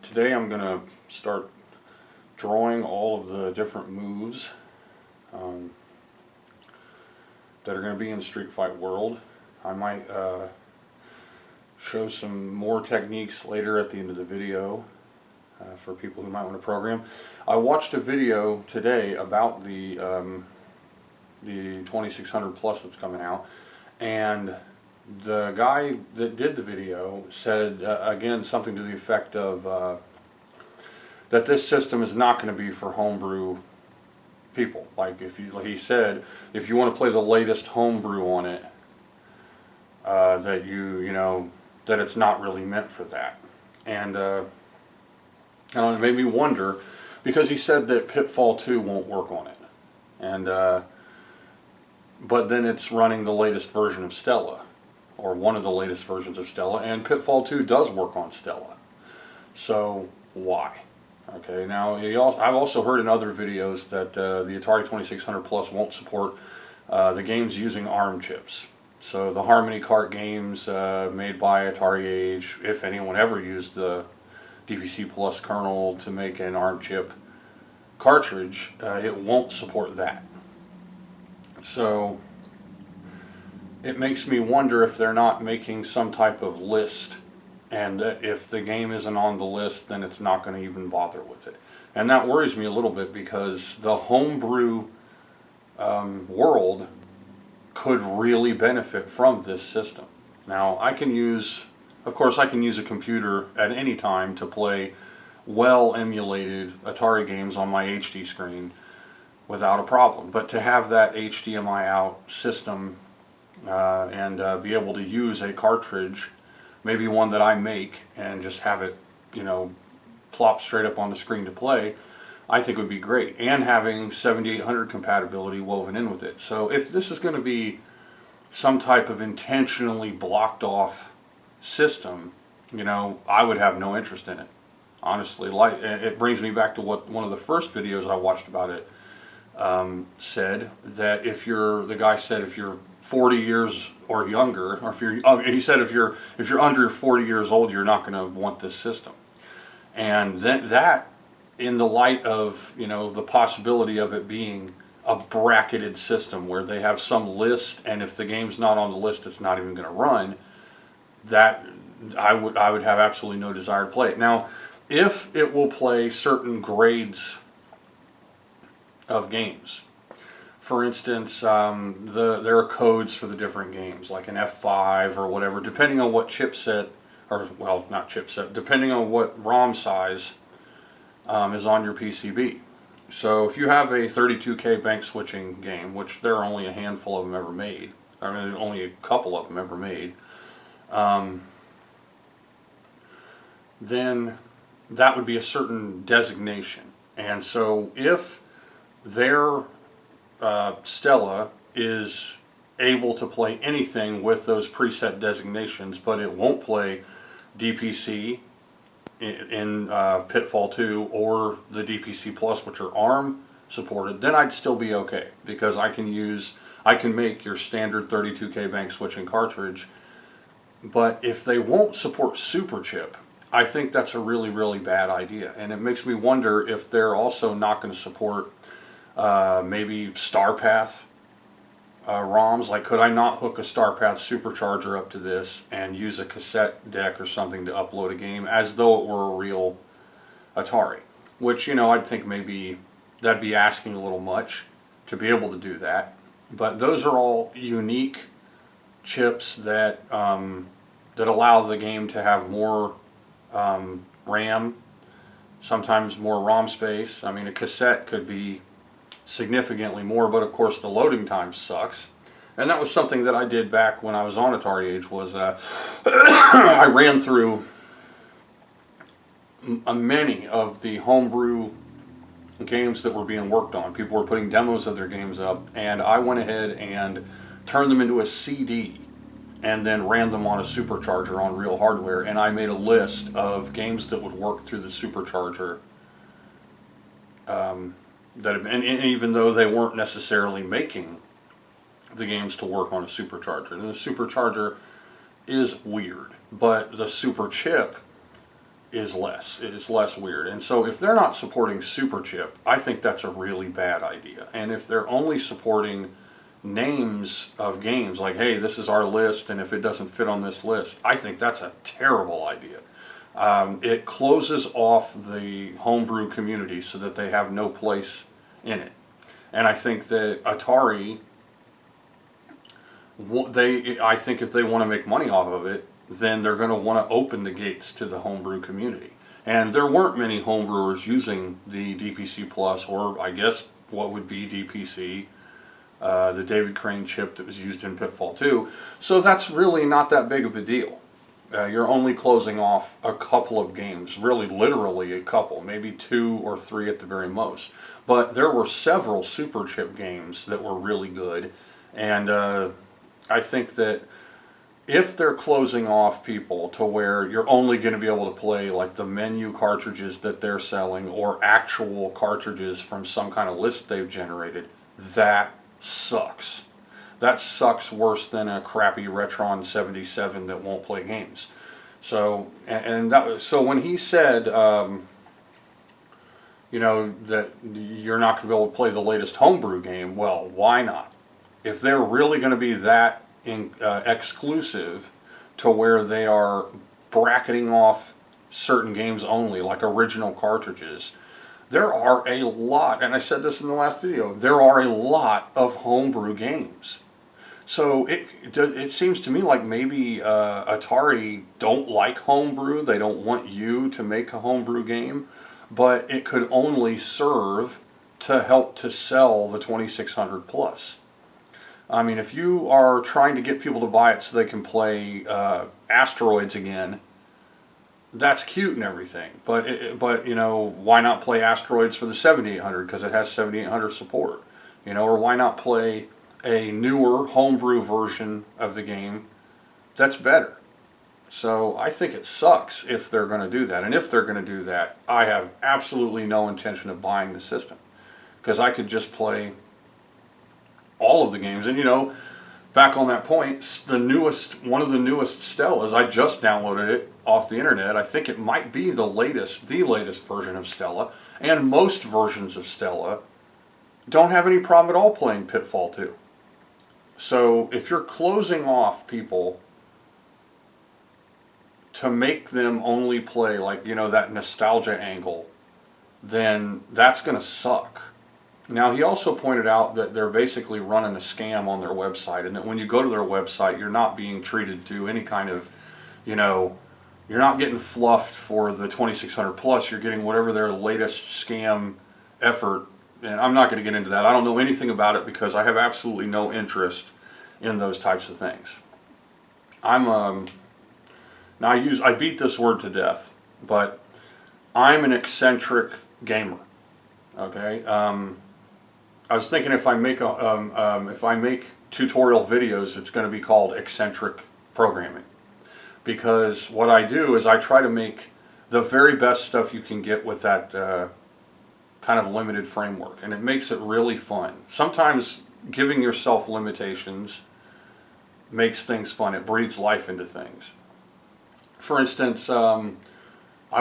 Today I'm going to start drawing all of the different moves that are going to be in Street Fight World. I might show some more techniques later at the end of the video for people who might want to program. I watched a video today about the 2600 Plus that's coming out, and the guy that did the video said, again, something to the effect of that this system is not going to be for homebrew people. Like he said, if you want to play the latest homebrew on it, that that it's not really meant for that. And it made me wonder, because he said that Pitfall 2 won't work on it, and but then it's running the latest version of Stella, or one of the latest versions of Stella, and Pitfall 2 does work on Stella. So why? Okay, now I've also heard in other videos that the Atari 2600 Plus won't support the games using ARM chips. So the Harmony Kart games made by Atari Age, if anyone ever used the DPC Plus kernel to make an ARM chip cartridge, it won't support that. So it makes me wonder if they're not making some type of list, and that if the game isn't on the list, then it's not going to even bother with it. And that worries me a little bit, because the homebrew world could really benefit from this system. Now, of course I can use a computer at any time to play well emulated Atari games on my HD screen without a problem. But to have that HDMI out system and be able to use a cartridge, maybe one that I make, and just have it, plop straight up on the screen to play, I think would be great. And having 7800 compatibility woven in with it. So if this is going to be some type of intentionally blocked off system, I would have no interest in it. Honestly, it brings me back to what one of the first videos I watched about it said, that if you're 40 years or younger, or he said if you're under 40 years old, you're not going to want this system. And that in the light of the possibility of it being a bracketed system where they have some list, and if the game's not on the list, it's not even going to run, that I would have absolutely no desire to play it. Now, if it will play certain grades of games, for instance, there are codes for the different games, like an F5 or whatever, depending on what chipset, depending on what ROM size is on your PCB. So if you have a 32K bank switching game, which there are only a handful of them ever made, only a couple of them ever made, then that would be a certain designation. And so if their Stella is able to play anything with those preset designations, but it won't play DPC in Pitfall 2 or the DPC Plus, which are ARM supported, then I'd still be okay, because I can make your standard 32K bank switching cartridge. But if they won't support Super Chip, I think that's a really, really bad idea. And it makes me wonder if they're also not going to support maybe StarPath ROMs. Like, could I not hook a StarPath supercharger up to this and use a cassette deck or something to upload a game as though it were a real Atari? Which, I'd think maybe that'd be asking a little much to be able to do that. But those are all unique chips that that allow the game to have more RAM, sometimes more ROM space. I mean, a cassette could be significantly more, but of course the loading time sucks. And that was something that I did back when I was on Atari Age, was I ran through many of the homebrew games that were being worked on. People were putting demos of their games up, and I went ahead and turned them into a CD and then ran them on a supercharger on real hardware, and I made a list of games that would work through the supercharger, and even though they weren't necessarily making the games to work on a supercharger. And the supercharger is weird, but the super chip is less. It's less weird. And so if they're not supporting Super Chip, I think that's a really bad idea. And if they're only supporting names of games, like, hey, this is our list, and if it doesn't fit on this list, I think that's a terrible idea. It closes off the homebrew community so that they have no place in it. And I think that Atari, I think if they want to make money off of it, then they're going to want to open the gates to the homebrew community. And there weren't many homebrewers using the DPC Plus, or I guess what would be DPC, the David Crane chip that was used in Pitfall 2. So that's really not that big of a deal. You're only closing off a couple of games, really literally a couple, maybe 2 or 3 at the very most. But there were several Super Chip games that were really good, and I think that if they're closing off people to where you're only going to be able to play like the menu cartridges that they're selling or actual cartridges from some kind of list they've generated, that sucks. That sucks worse than a crappy Retron 77 that won't play games. So, so when he said, you know, that you're not going to be able to play the latest homebrew game, well, why not? If they're really going to be that exclusive to where they are bracketing off certain games only, like original cartridges, there are a lot, and I said this in the last video, there are a lot of homebrew games. So it seems to me like maybe Atari don't like homebrew, they don't want you to make a homebrew game, but it could only serve to help to sell the 2600 Plus. I mean, if you are trying to get people to buy it so they can play Asteroids again, that's cute and everything. But you know, why not play Asteroids for the 7800 because it has 7800 support? You know, or why not play a newer homebrew version of the game that's better? So I think it sucks if they're going to do that. And if they're going to do that, I have absolutely no intention of buying the system, because I could just play all of the games. And you know, back on that point, one of the newest Stellas, I just downloaded it off the internet. I think it might be the latest version of Stella, and most versions of Stella don't have any problem at all playing Pitfall 2. So if you're closing off people to make them only play, like, you know, that nostalgia angle, then that's going to suck. Now, he also pointed out that they're basically running a scam on their website, and that when you go to their website, you're not being treated to any kind of, you know, you're not getting fluffed for the 2600 Plus, you're getting whatever their latest scam effort, and I'm not going to get into that. I don't know anything about it because I have absolutely no interest in those types of things. Now I beat this word to death, but I'm an eccentric gamer. Okay, I was thinking if I make tutorial videos, it's going to be called eccentric programming, because what I do is I try to make the very best stuff you can get with that kind of limited framework, and it makes it really fun. Sometimes giving yourself limitations makes things fun. It breathes life into things. For instance, I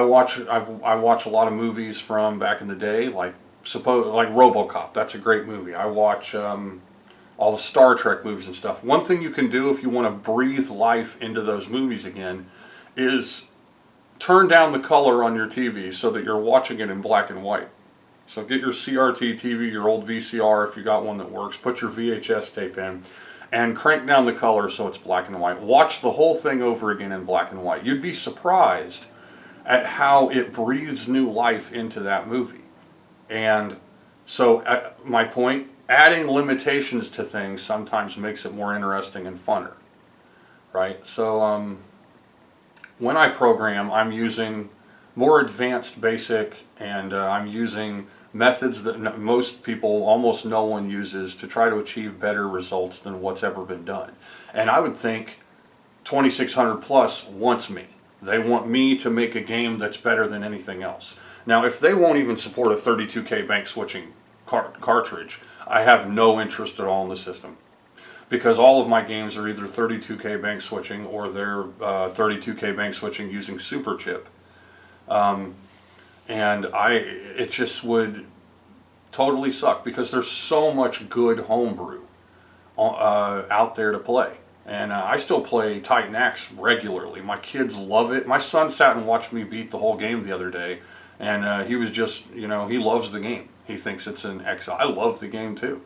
watch a lot of movies from back in the day, like RoboCop. That's a great movie. I watch all the Star Trek movies and stuff. One thing you can do if you want to breathe life into those movies again is turn down the color on your TV so that you're watching it in black and white. So get your CRT TV, your old VCR if you got one that works, put your VHS tape in, and crank down the color so it's black and white. Watch the whole thing over again in black and white. You'd be surprised at how it breathes new life into that movie. And so, my point, adding limitations to things sometimes makes it more interesting and funner, right? So, when I program, I'm using more advanced basic, and I'm using methods that most people, almost no one uses, to try to achieve better results than what's ever been done. And I would think 2600 Plus wants me. They want me to make a game that's better than anything else. Now, if they won't even support a 32K bank switching cartridge, I have no interest at all in the system, because all of my games are either 32K bank switching or they're 32K bank switching using Super Chip. And it just would totally suck because there's so much good homebrew out there to play. And I still play Titan Axe regularly. My kids love it. My son sat and watched me beat the whole game the other day, and he was just, he loves the game. He thinks it's an X. I love the game too.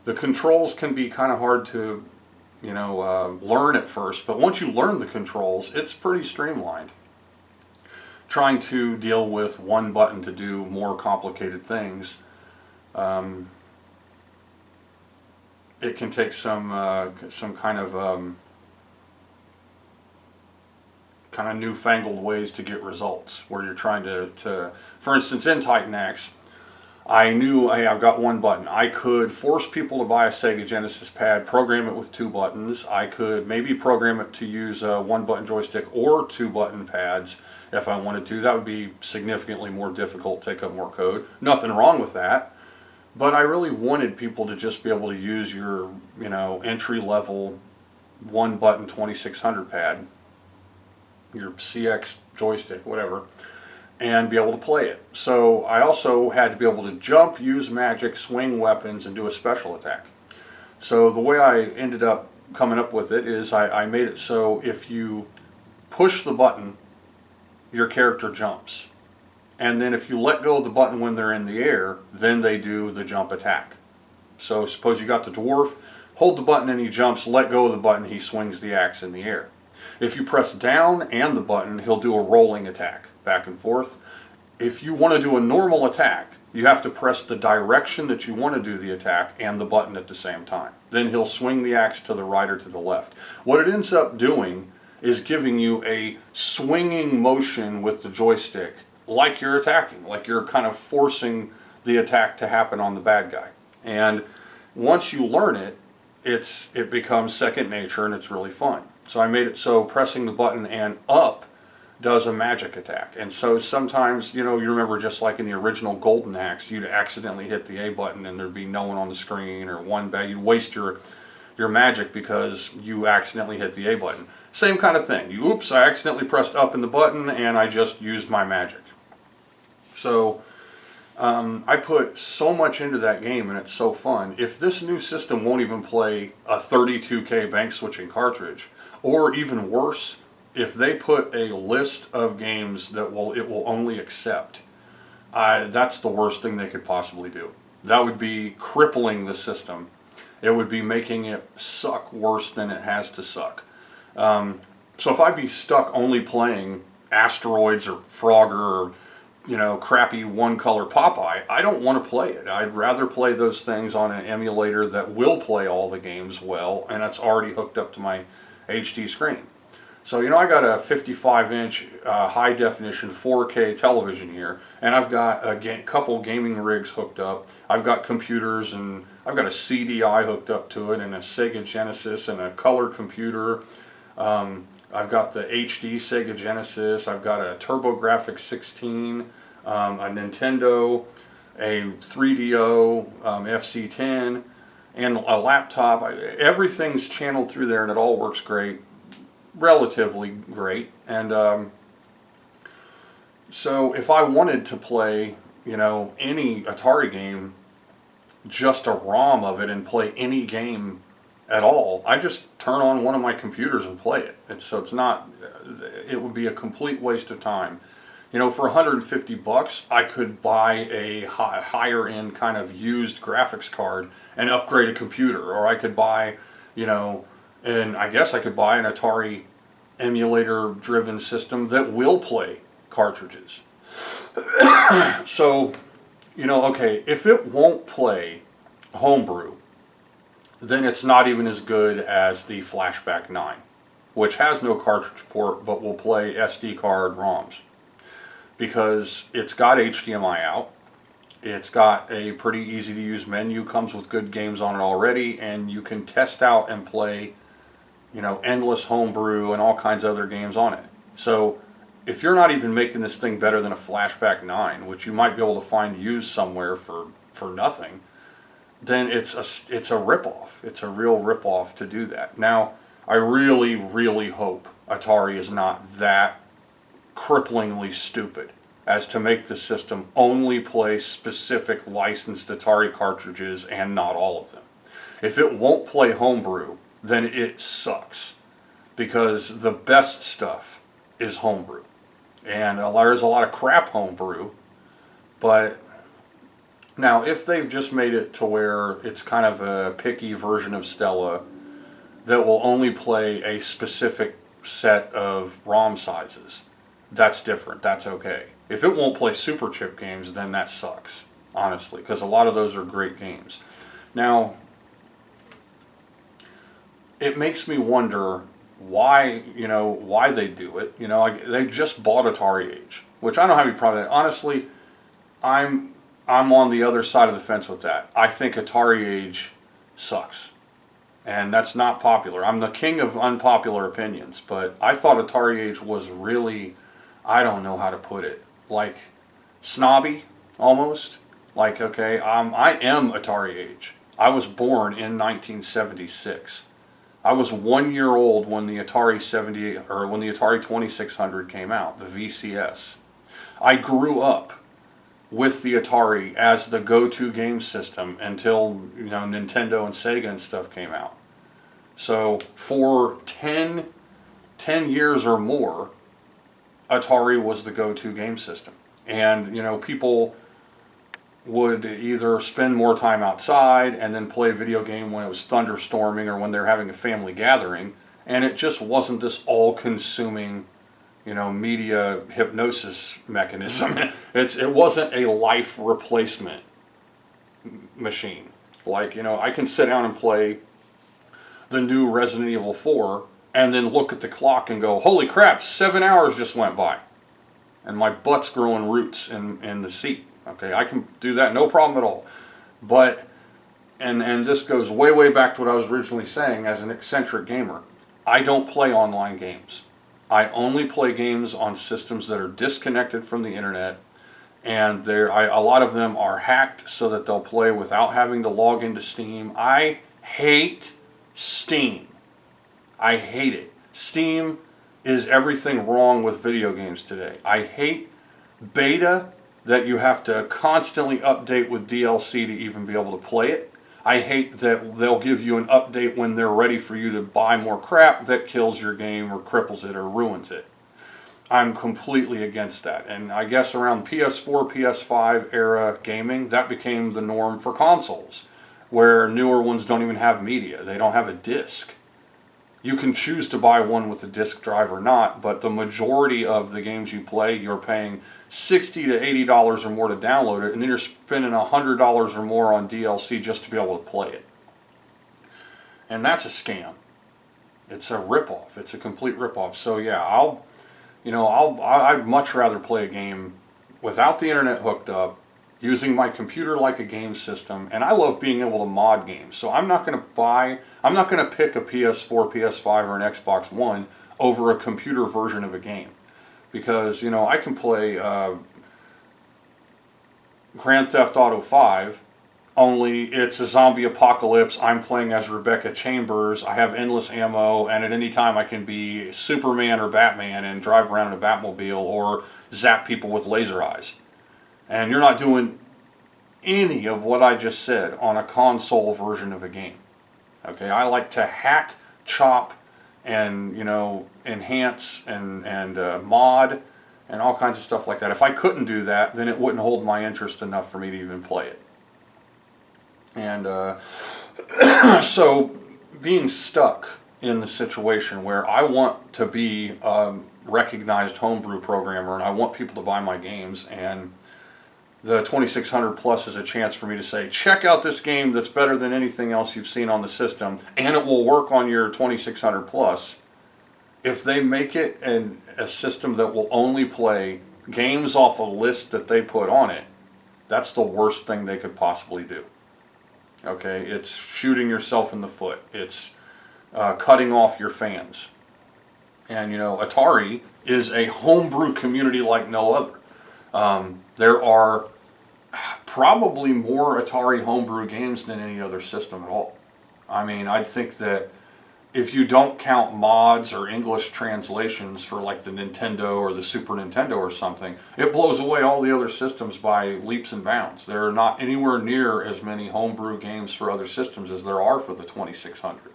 The controls can be kind of hard to, learn at first, but once you learn the controls, it's pretty streamlined. Trying to deal with one button to do more complicated things, it can take some kind of newfangled ways to get results where you're trying to for instance, in Titan Axe, I knew, hey, I've got one button. I could force people to buy a Sega Genesis pad, program it with 2 buttons. I could maybe program it to use a 1-button joystick or 2-button pads if I wanted to. That would be significantly more difficult, take up more code. Nothing wrong with that. But I really wanted people to just be able to use your, entry-level 1-button 2600 pad, your CX joystick, whatever, and be able to play it. So I also had to be able to jump, use magic, swing weapons, and do a special attack. So the way I ended up coming up with it is I made it so if you push the button, your character jumps. And then if you let go of the button when they're in the air, then they do the jump attack. So suppose you got the dwarf, hold the button and he jumps, let go of the button, he swings the axe in the air. If you press down and the button, he'll do a rolling attack, back and forth. If you want to do a normal attack, you have to press the direction that you want to do the attack and the button at the same time. Then he'll swing the axe to the right or to the left. What it ends up doing is giving you a swinging motion with the joystick, like you're attacking, like you're kind of forcing the attack to happen on the bad guy. And once you learn it, it becomes second nature and it's really fun. So I made it so pressing the button and up does a magic attack. And so sometimes, you remember just like in the original Golden Axe, you'd accidentally hit the A button and there'd be no one on the screen or one bad. You'd waste your magic because you accidentally hit the A button. Same kind of thing. Oops, I accidentally pressed up in the button and I just used my magic. So I put so much into that game and it's so fun. If this new system won't even play a 32K bank switching cartridge, or even worse, if they put a list of games that it will only accept, that's the worst thing they could possibly do. That would be crippling the system. It would be making it suck worse than it has to suck. So if I'd be stuck only playing Asteroids or Frogger or crappy one-color Popeye, I don't want to play it. I'd rather play those things on an emulator that will play all the games well, and it's already hooked up to my HD screen. So, I got a 55-inch high-definition 4K television here, and I've got a couple gaming rigs hooked up. I've got computers, and I've got a CDI hooked up to it, and a Sega Genesis, and a color computer. I've got the HD Sega Genesis, I've got a TurboGrafx 16, a Nintendo, a 3DO, FC10, and a laptop. Everything's channeled through there and it all works great, relatively great. And so if I wanted to play, any Atari game, just a ROM of it and play any game at all, I just turn on one of my computers and play it. It would be a complete waste of time. For $150, I could buy a higher end kind of used graphics card and upgrade a computer, or I could buy, and I guess I could buy an Atari emulator driven system that will play cartridges. So, okay, if it won't play Homebrew, then it's not even as good as the Flashback 9, which has no cartridge port but will play SD card ROMs. Because it's got HDMI out, it's got a pretty easy to use menu, comes with good games on it already, and you can test out and play, endless Homebrew and all kinds of other games on it. So if you're not even making this thing better than a Flashback 9, which you might be able to find used somewhere for nothing, then it's a ripoff. It's a real ripoff to do that. Now, I really, really hope Atari is not that cripplingly stupid as to make the system only play specific licensed Atari cartridges and not all of them. If it won't play Homebrew, then it sucks, because the best stuff is Homebrew. And there's a lot of crap Homebrew, but now if they've just made it to where it's kind of a picky version of Stella that will only play a specific set of ROM sizes, that's different, that's okay. If it won't play Super Chip games, then that sucks, honestly, because a lot of those are great games. Now, it makes me wonder why, why they do it. They just bought Atari Age, which I don't have any problem with. Honestly, I'm on the other side of the fence with that. I think Atari Age sucks, and that's not popular. I'm the king of unpopular opinions, but I thought Atari Age was really, I don't know how to put it, like snobby almost. Like, okay, I am Atari Age. I was born in 1976. I was 1 year old when the Atari 2600 came out, the VCS. I grew up with the Atari as the go-to game system until Nintendo and Sega and stuff came out. So for 10 years or more, Atari was the go-to game system. And people would either spend more time outside and then play a video game when it was thunderstorming or when they're having a family gathering, and it just wasn't this all-consuming media hypnosis mechanism. It wasn't a life replacement machine. Like, I can sit down and play the new Resident Evil 4 and then look at the clock and go, holy crap, 7 hours just went by. And my butt's growing roots in the seat. Okay, I can do that, no problem at all. But, and this goes way, way back to what I was originally saying as an eccentric gamer. I don't play online games. I only play games on systems that are disconnected from the internet, and a lot of them are hacked so that they'll play without having to log into Steam. I hate Steam. I hate it. Steam is everything wrong with video games today. I hate beta, that you have to constantly update with DLC to even be able to play it. I hate that they'll give you an update when they're ready for you to buy more crap that kills your game or cripples it or ruins it. I'm completely against that. And I guess around PS4, PS5 era gaming, that became the norm for consoles, where newer ones don't even have media. They don't have a disc. You can choose to buy one with a disc drive or not, but the majority of the games you play, you're paying $60 to $80 or more to download it, and then you're spending $100 or more on DLC just to be able to play it. And that's a scam. It's a ripoff. It's a complete ripoff. So yeah, I'd much rather play a game without the internet hooked up, using my computer like a game system, and I love being able to mod games. So I'm not going to pick a PS4, PS5, or an Xbox One over a computer version of a game. Because, I can play Grand Theft Auto 5, only it's a zombie apocalypse. I'm playing as Rebecca Chambers. I have endless ammo, and at any time I can be Superman or Batman and drive around in a Batmobile or zap people with laser eyes. And you're not doing any of what I just said on a console version of a game. Okay, I like to hack, chop, and enhance and mod and all kinds of stuff like that. If I couldn't do that, then it wouldn't hold my interest enough for me to even play it. And so being stuck in the situation where I want to be a recognized homebrew programmer and I want people to buy my games, and the 2600 Plus is a chance for me to say, check out this game that's better than anything else you've seen on the system, and it will work on your 2600 Plus. If they make it a system that will only play games off a list that they put on it, that's the worst thing they could possibly do. Okay, it's shooting yourself in the foot. It's cutting off your fans. And Atari is a homebrew community like no other. There are probably more Atari homebrew games than any other system at all. I mean, I'd think that if you don't count mods or English translations for like the Nintendo or the Super Nintendo or something, it blows away all the other systems by leaps and bounds. There are not anywhere near as many homebrew games for other systems as there are for the 2600.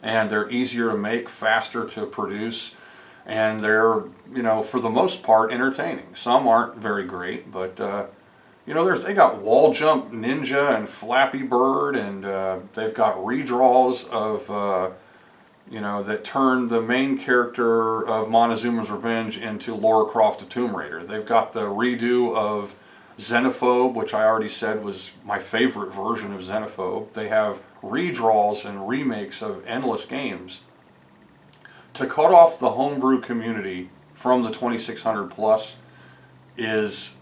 And they're easier to make, faster to produce, and they're, you know, for the most part entertaining. Some aren't very great, but you know, they got Wall Jump Ninja and Flappy Bird, and they've got redraws of you know, that turned the main character of Montezuma's Revenge into Lara Croft the Tomb Raider. They've got the redo of Xenophobe, which I already said was my favorite version of Xenophobe. They have redraws and remakes of endless games. To cut off the homebrew community from the 2600 plus is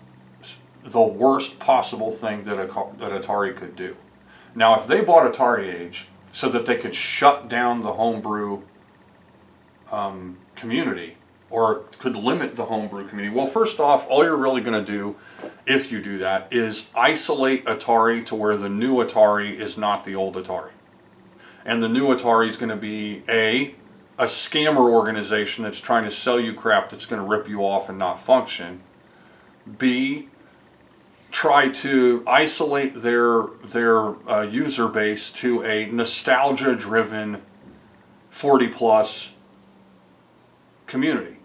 the worst possible thing that Atari could do. Now, if they bought Atari Age so that they could shut down the homebrew community, or could limit the homebrew community, well, first off, all you're really going to do, if you do that, is isolate Atari to where the new Atari is not the old Atari. And the new Atari is going to be a scammer organization that's trying to sell you crap that's going to rip you off and not function. B, try to isolate their user base to a nostalgia-driven 40-plus community.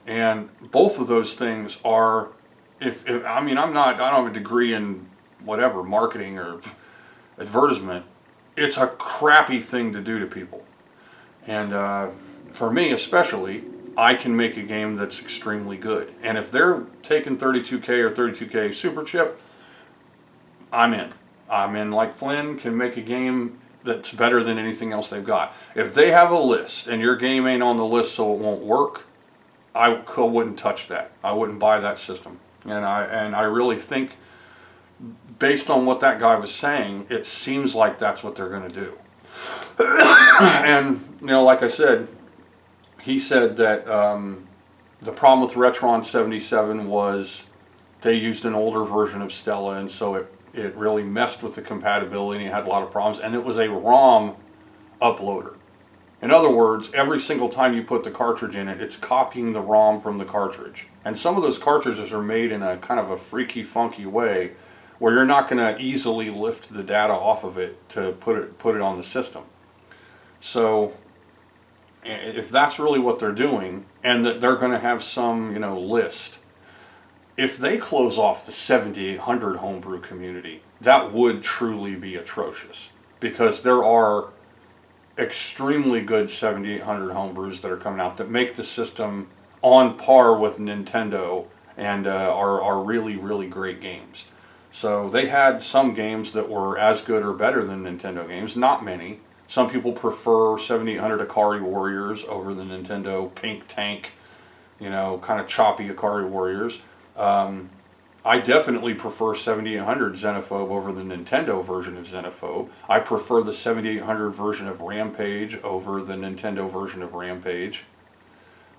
And both of those things are, I mean, I don't have a degree in whatever, marketing or advertisement. It's a crappy thing to do to people. And for me especially, I can make a game that's extremely good. And if they're taking 32K or 32K Super Chip, I'm in. I'm in like Flynn, can make a game that's better than anything else they've got. If they have a list and your game ain't on the list so it won't work, I wouldn't touch that. I wouldn't buy that system. And I really think, based on what that guy was saying, it seems like that's what they're going to do. And, you know, like I said, he said that the problem with Retron 77 was they used an older version of Stella, and so it really messed with the compatibility and it had a lot of problems, and it was a ROM uploader. In other words, every single time you put the cartridge in it, it's copying the ROM from the cartridge. And some of those cartridges are made in a kind of a freaky, funky way where you're not going to easily lift the data off of it to put it on the system. So if that's really what they're doing, and that they're going to have some, you know, list, if they close off the 7800 homebrew community, that would truly be atrocious, because there are extremely good 7800 homebrews that are coming out that make the system on par with Nintendo and are really, really great games. So they had some games that were as good or better than Nintendo games, not many. Some people prefer 7800 Akari Warriors over the Nintendo Pink Tank, you know, kind of choppy Akari Warriors. I definitely prefer 7800 Xenophobe over the Nintendo version of Xenophobe. I prefer the 7800 version of Rampage over the Nintendo version of Rampage.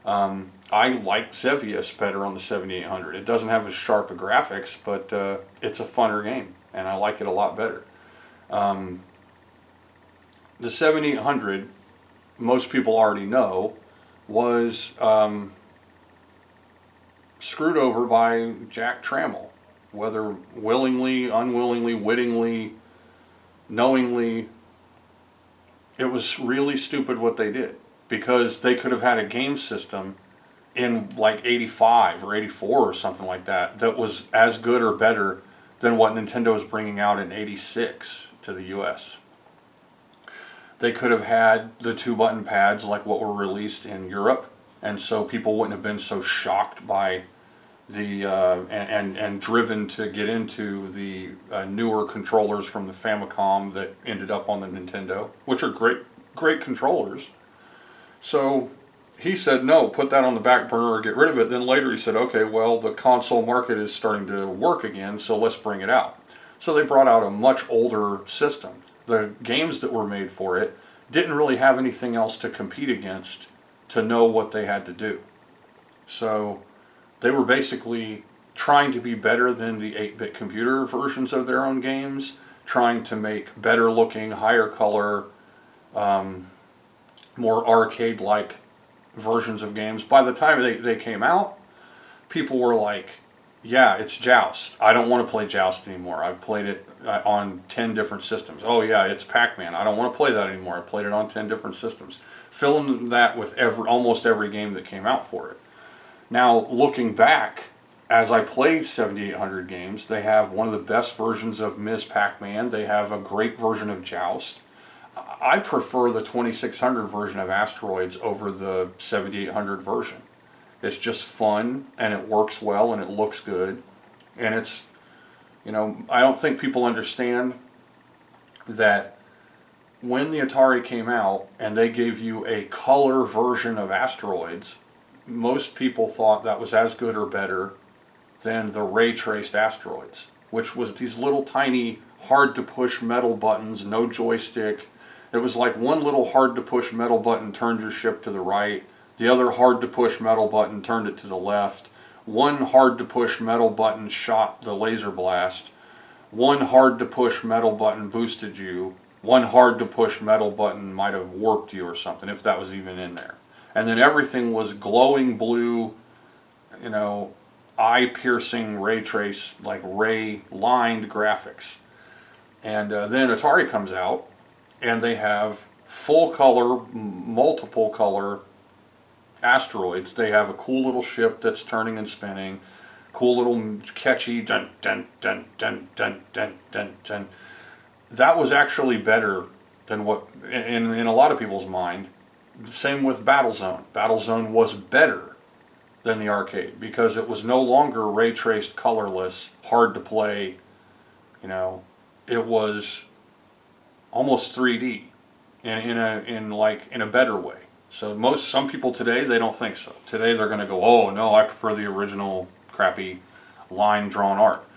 I like Xevious better on the 7800. It doesn't have as sharp a graphics, but it's a funner game, and I like it a lot better. The 7800, most people already know, was screwed over by Jack Trammell, whether willingly, unwillingly, wittingly, knowingly. It was really stupid what they did, because they could have had a game system in like 85 or 84 or something like that that was as good or better than what Nintendo was bringing out in 86 to the US. They could have had the 2-button pads like what were released in Europe, and so people wouldn't have been so shocked by the and driven to get into the newer controllers from the Famicom that ended up on the Nintendo, which are great controllers. So he said, no, put that on the back burner or get rid of it. Then later he said, okay, well, the console market is starting to work again, so let's bring it out. So they brought out a much older system. The games that were made for it didn't really have anything else to compete against to know what they had to do. So they were basically trying to be better than the 8-bit computer versions of their own games, trying to make better looking, higher color, more arcade-like versions of games. By the time they came out, people were like, yeah, it's Joust. I don't want to play Joust anymore. I've played it on 10 different systems. Oh yeah, it's Pac-Man. I don't want to play that anymore. I played it on 10 different systems. Fill in that with almost every game that came out for it. Now, looking back, as I played 7800 games, they have one of the best versions of Ms. Pac-Man. They have a great version of Joust. I prefer the 2600 version of Asteroids over the 7800 version. It's just fun, and it works well, and it looks good. And it's, you know, I don't think people understand that when the Atari came out and they gave you a color version of Asteroids, most people thought that was as good or better than the ray-traced Asteroids, which was these little tiny, hard-to-push metal buttons, no joystick. It was like one little hard-to-push metal button turned your ship to the right, the other hard-to-push metal button turned it to the left, one hard-to-push metal button shot the laser blast, one hard-to-push metal button boosted you, one hard-to-push metal button might have warped you or something, if that was even in there. And then everything was glowing blue, you know, eye-piercing ray trace, like ray-lined graphics. And then Atari comes out, and they have full-color, multiple-color Asteroids. They have a cool little ship that's turning and spinning, cool little catchy dun dun dun dun dun dun dun dun. That was actually better than what, in a lot of people's mind. Same with Battlezone. Battlezone was better than the arcade because it was no longer ray traced, colorless, hard to play. You know, it was almost 3D in a better way. So some people today, they don't think so. Today they're going to go, oh no, I prefer the original crappy line drawn art.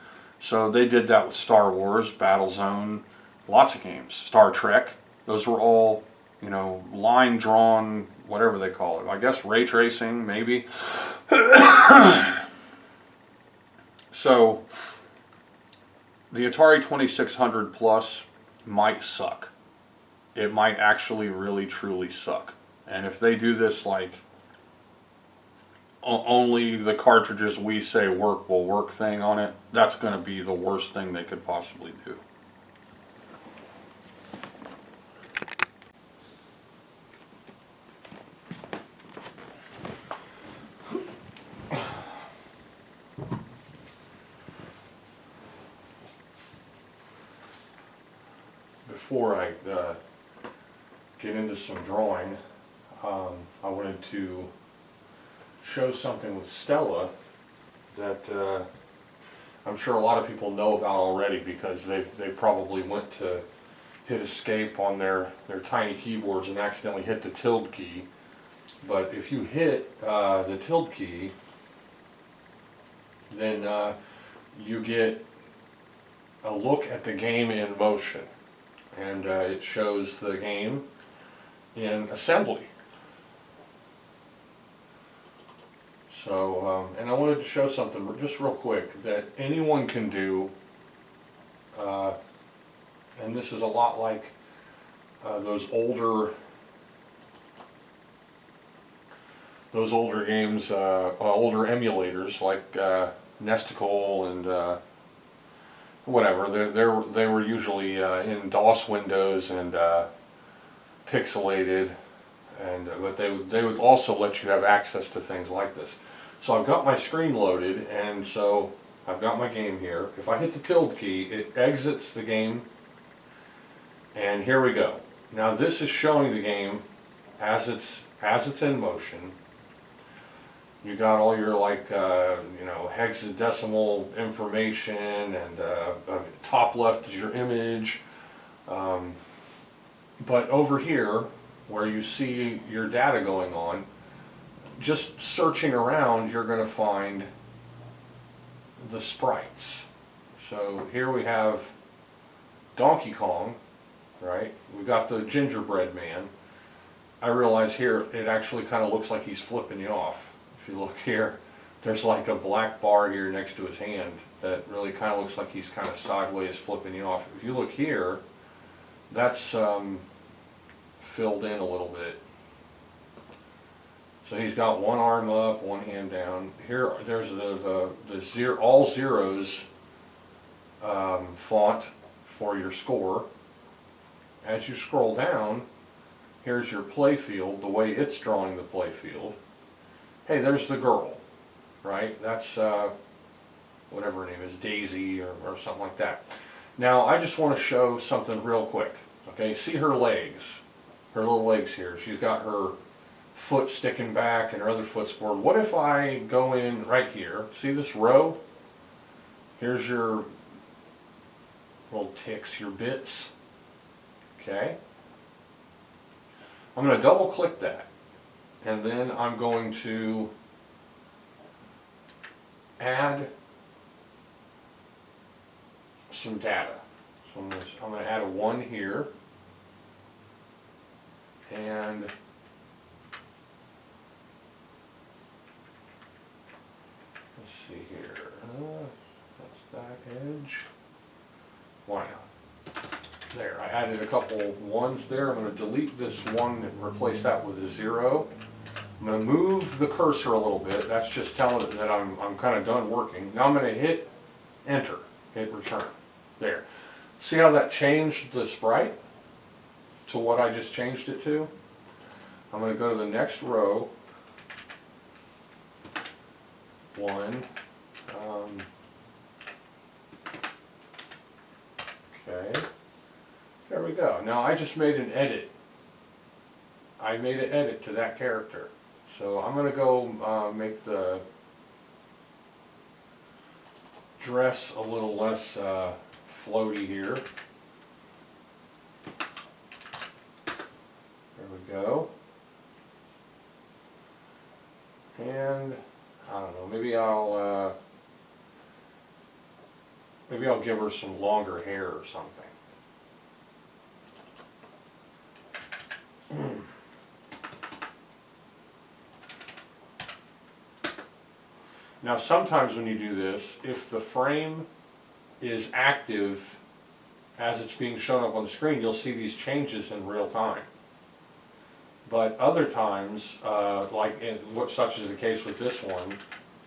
So they did that with Star Wars, Battlezone, lots of games, Star Trek. Those were all, you know, line drawn, whatever they call it. I guess ray tracing, maybe. So the Atari 2600 Plus might suck. It might actually really truly suck. And if they do this like only the cartridges we say work will work thing on it, that's going to be the worst thing they could possibly do. Before I get into some drawing, I wanted to show something with Stella that I'm sure a lot of people know about already because they probably went to hit escape on their tiny keyboards and accidentally hit the tilde key. But if you hit the tilde key, then you get a look at the game in motion. And it shows the game in assembly. So, and I wanted to show something just real quick that anyone can do, and this is a lot like those older games, older emulators like Nesticle and whatever. They were usually in DOS windows and pixelated, and but they would also let you have access to things like this. So I've got my screen loaded, and so I've got my game here. If I hit the tilde key, it exits the game, and here we go. Now this is showing the game as it's in motion. You got all your like you know, hexadecimal information, and top left is your image. But over here, where you see your data going on, just searching around, you're going to find the sprites. So here we have Donkey Kong, right? We got the gingerbread man. I realize here it actually kind of looks like he's flipping you off. If you look here, there's like a black bar here next to his hand that really kind of looks like he's kind of sideways flipping you off. If you look here, that's filled in a little bit. So he's got one arm up, one hand down. Here, there's the all zeros font for your score. As you scroll down, here's your play field, the way it's drawing the play field. Hey, there's the girl, right? That's whatever her name is, Daisy or something like that. Now, I just want to show something real quick. Okay, see her legs, her little legs here. She's got her foot sticking back and her other foot's forward. What if I go in right here, see this row? Here's your little ticks, your bits. Okay. I'm going to double click that, and then I'm going to add some data. So I'm going to add a 1 here, and let's see here, that's that edge. Why not? There, I added a couple 1s there. I'm going to delete this 1 and replace that with a 0. I'm going to move the cursor a little bit. That's just telling it that I'm kind of done working. Now I'm going to hit enter, hit return. There. See how that changed the sprite to what I just changed it to? I'm going to go to the next row. 1. Okay. There we go. Now I just made an edit. I made an edit to that character. So I'm going to go make the dress a little less floaty here. There we go. And I don't know, maybe I'll give her some longer hair or something. Now sometimes when you do this, if the frame is active as it's being shown up on the screen, you'll see these changes in real time. But other times, such is the case with this one,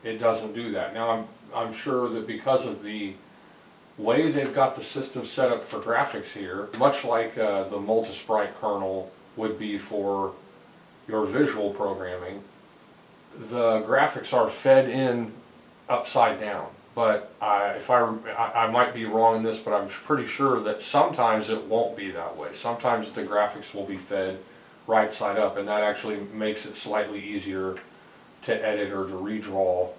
it doesn't do that. Now I'm sure that because of the way they've got the system set up for graphics here, much like the multi-sprite kernel would be for your visual programming, the graphics are fed in upside down. But I might be wrong in this, but I'm pretty sure that sometimes it won't be that way. Sometimes the graphics will be fed right side up, and that actually makes it slightly easier to edit or to redraw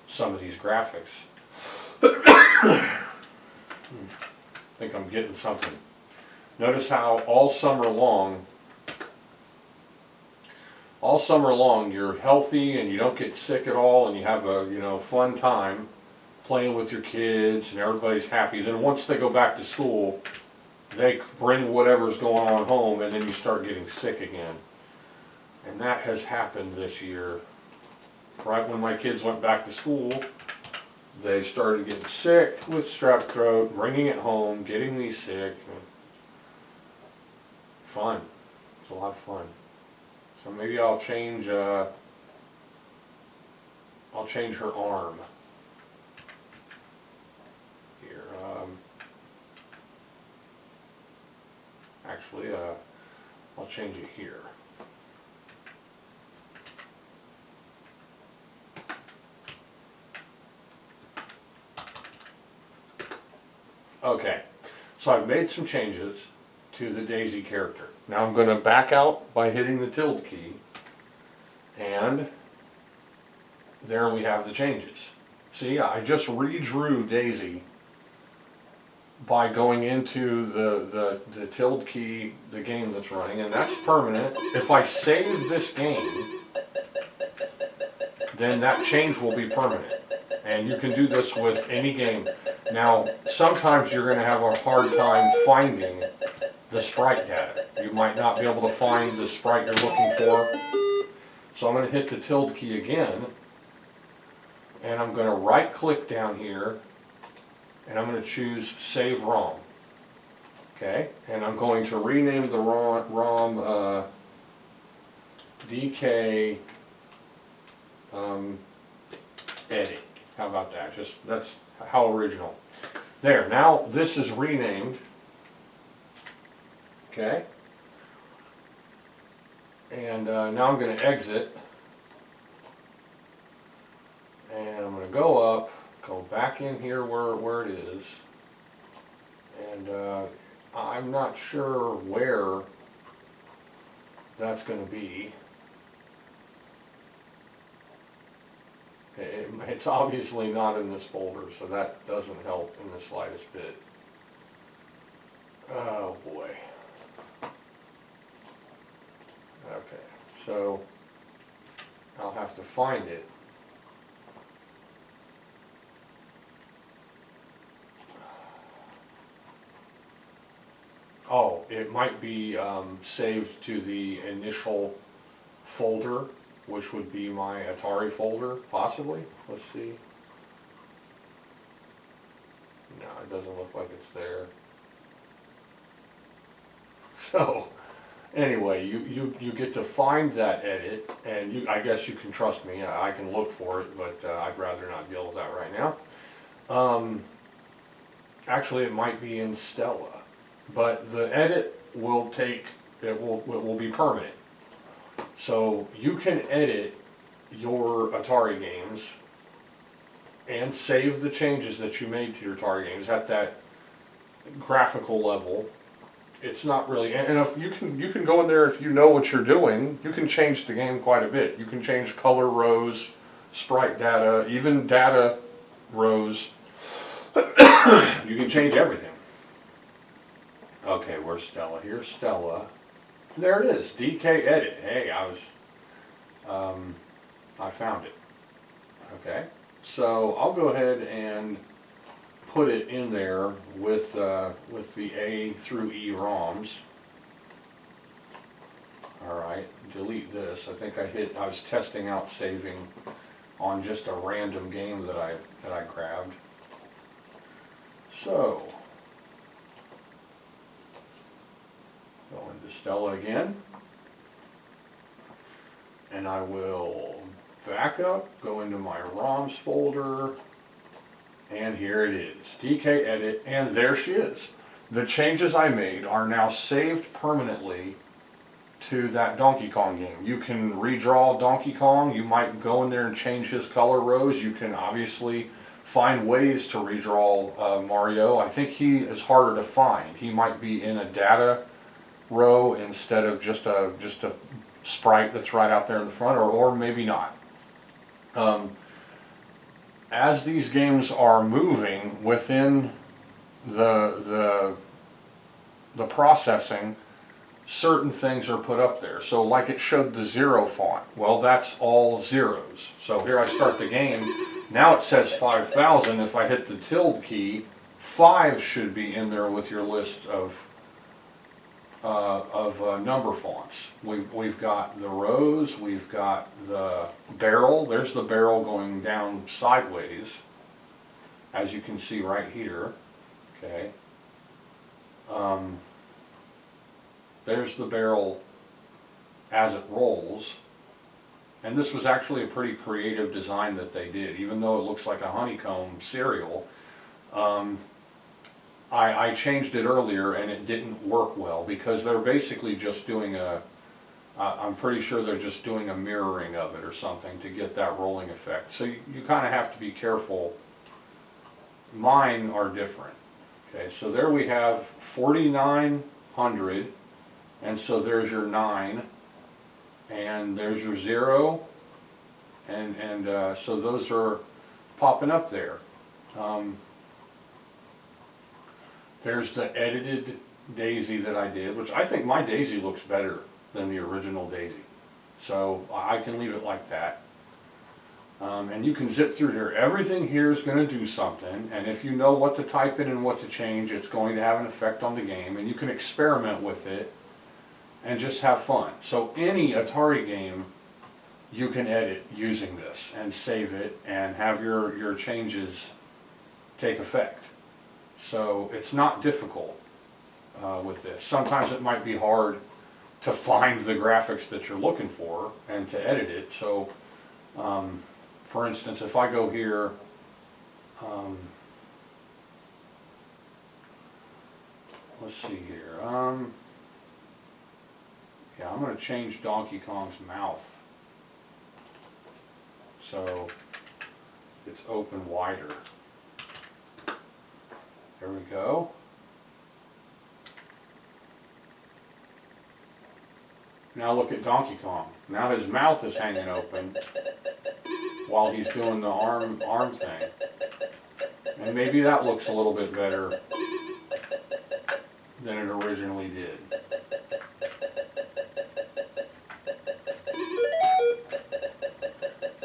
some of these graphics. I think I'm getting something. Notice how all summer long you're healthy and you don't get sick at all, and you have a fun time playing with your kids and everybody's happy. Then once they go back to school, they bring whatever's going on home, and then you start getting sick again. And that has happened this year. Right when my kids went back to school, they started getting sick with strep throat, bringing it home, getting me sick. Fun. It's a lot of fun. So maybe I'll change her arm here. Actually, I'll change it here. Okay, so I've made some changes to the Daisy character. Now I'm going to back out by hitting the tilde key, and there we have the changes. See, I just redrew Daisy by going into the tilde key, the game that's running, and that's permanent. If I save this game, then that change will be permanent. And you can do this with any game. Now, sometimes you're going to have a hard time finding the sprite data. You might not be able to find the sprite you're looking for. So I'm going to hit the tilde key again, and I'm going to right click down here, and I'm going to choose Save ROM. Okay, and I'm going to rename the ROM DK edit. How about that? Just, that's how original. There, now this is renamed. Okay. And now I'm going to exit. And I'm going to go up, go back in here where it is. And I'm not sure where that's going to be. It's obviously not in this folder, so that doesn't help in the slightest bit. Oh boy. Okay, so I'll have to find it. Oh, it might be saved to the initial folder, which would be my Atari folder, possibly. Let's see. No, it doesn't look like it's there. So, anyway, you get to find that edit, and I guess you can trust me. I can look for it, but I'd rather not deal with that right now. Actually, it might be in Stella. But the edit will it will be permanent. So you can edit your Atari games and save the changes that you made to your Atari games at that graphical level. It's not really, and if you can go in there, if you know what you're doing, you can change the game quite a bit. You can change color rows, sprite data, even data rows. You can change everything. Okay, where's Stella? Here's Stella. There it is, DK Edit. Hey, I found it. Okay, so I'll go ahead and put it in there with the A through E ROMs. All right, delete this. I think I was testing out saving on just a random game that I grabbed. So. Go into Stella again, and I will back up, go into my ROMs folder, and here it is, DK Edit, and there she is. The changes I made are now saved permanently to that Donkey Kong game. You can redraw Donkey Kong, you might go in there and change his color rows, you can obviously find ways to redraw Mario. I think he is harder to find. He might be in a data row instead of just a sprite that's right out there in the front, or maybe not. As these games are moving within the processing, certain things are put up there. So like it showed the 0 font. Well, that's all zeros. So here I start the game. Now it says 5,000. If I hit the tilde key, 5 should be in there with your list of number fonts. We've got the rows, we've got the barrel. There's the barrel going down sideways, as you can see right here. Okay. There's the barrel as it rolls. And this was actually a pretty creative design that they did, even though it looks like a honeycomb cereal. I changed it earlier and it didn't work well because they're basically just doing I'm pretty sure they're just doing a mirroring of it or something to get that rolling effect. So you kind of have to be careful. Mine are different. Okay, so there we have 4,900, and so there's your 9, and there's your 0, and so those are popping up there. There's the edited daisy that I did, which I think my daisy looks better than the original daisy. So I can leave it like that. And you can zip through here. Everything here is going to do something, and if you know what to type in and what to change, it's going to have an effect on the game, and you can experiment with it and just have fun. So any Atari game you can edit using this and save it and have your changes take effect. So it's not difficult with this. Sometimes it might be hard to find the graphics that you're looking for and to edit it. So For instance, if I go here, let's see here. Yeah, I'm going to change Donkey Kong's mouth so it's open wider. There we go. Now look at Donkey Kong. Now his mouth is hanging open while he's doing the arm thing. And maybe that looks a little bit better than it originally did.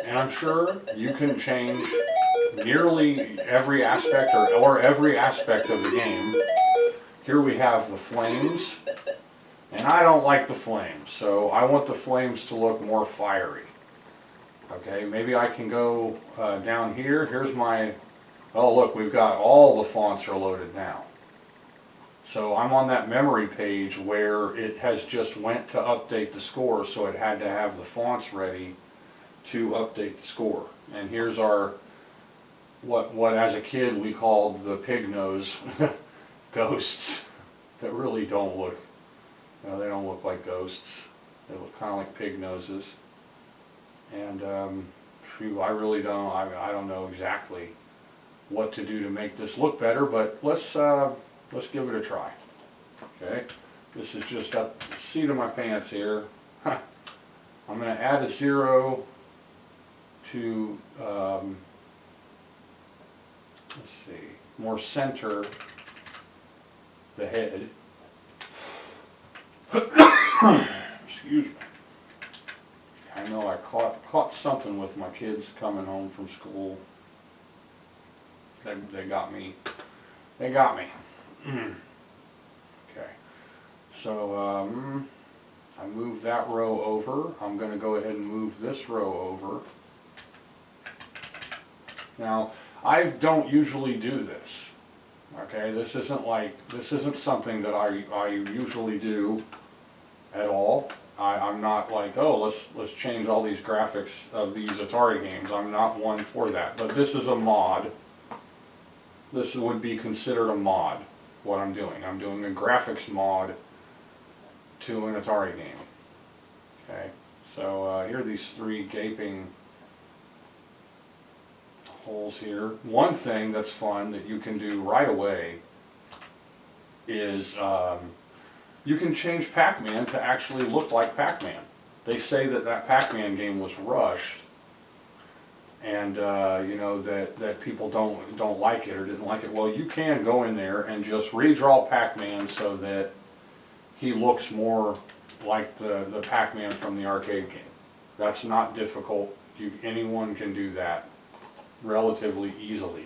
And I'm sure you can change nearly every aspect or every aspect of the game. Here we have the flames, and I don't like the flames, so I want the flames to look more fiery. Okay, maybe I can go down here. Here's my, oh look, we've got all the fonts are loaded now. So I'm on that memory page where it has just went to update the score, so it had to have the fonts ready to update the score. And here's our, what as a kid we called the pig nose ghosts that really don't look, they don't look like ghosts. They look kind of like pig noses. And I really don't, I don't know exactly what to do to make this look better, but let's give it a try. Okay, this is just up the seat of my pants here. I'm going to add a 0 to, let's see, more center the head. Excuse me. I know I caught something with my kids coming home from school. They got me. They got me. Okay. So I moved that row over. I'm going to go ahead and move this row over. Now, I don't usually do this. Okay, this isn't something that I usually do at all. I'm not like, oh, let's change all these graphics of these Atari games. I'm not one for that. But this is a mod. This would be considered a mod, what I'm doing. I'm doing a graphics mod to an Atari game. Okay, so here are these 3 gaping holes here. One thing that's fun that you can do right away is you can change Pac-Man to actually look like Pac-Man. They say that Pac-Man game was rushed, and you know that people don't like it or didn't like it. Well, you can go in there and just redraw Pac-Man so that he looks more like the Pac-Man from the arcade game. That's not difficult. Anyone can do that relatively easily.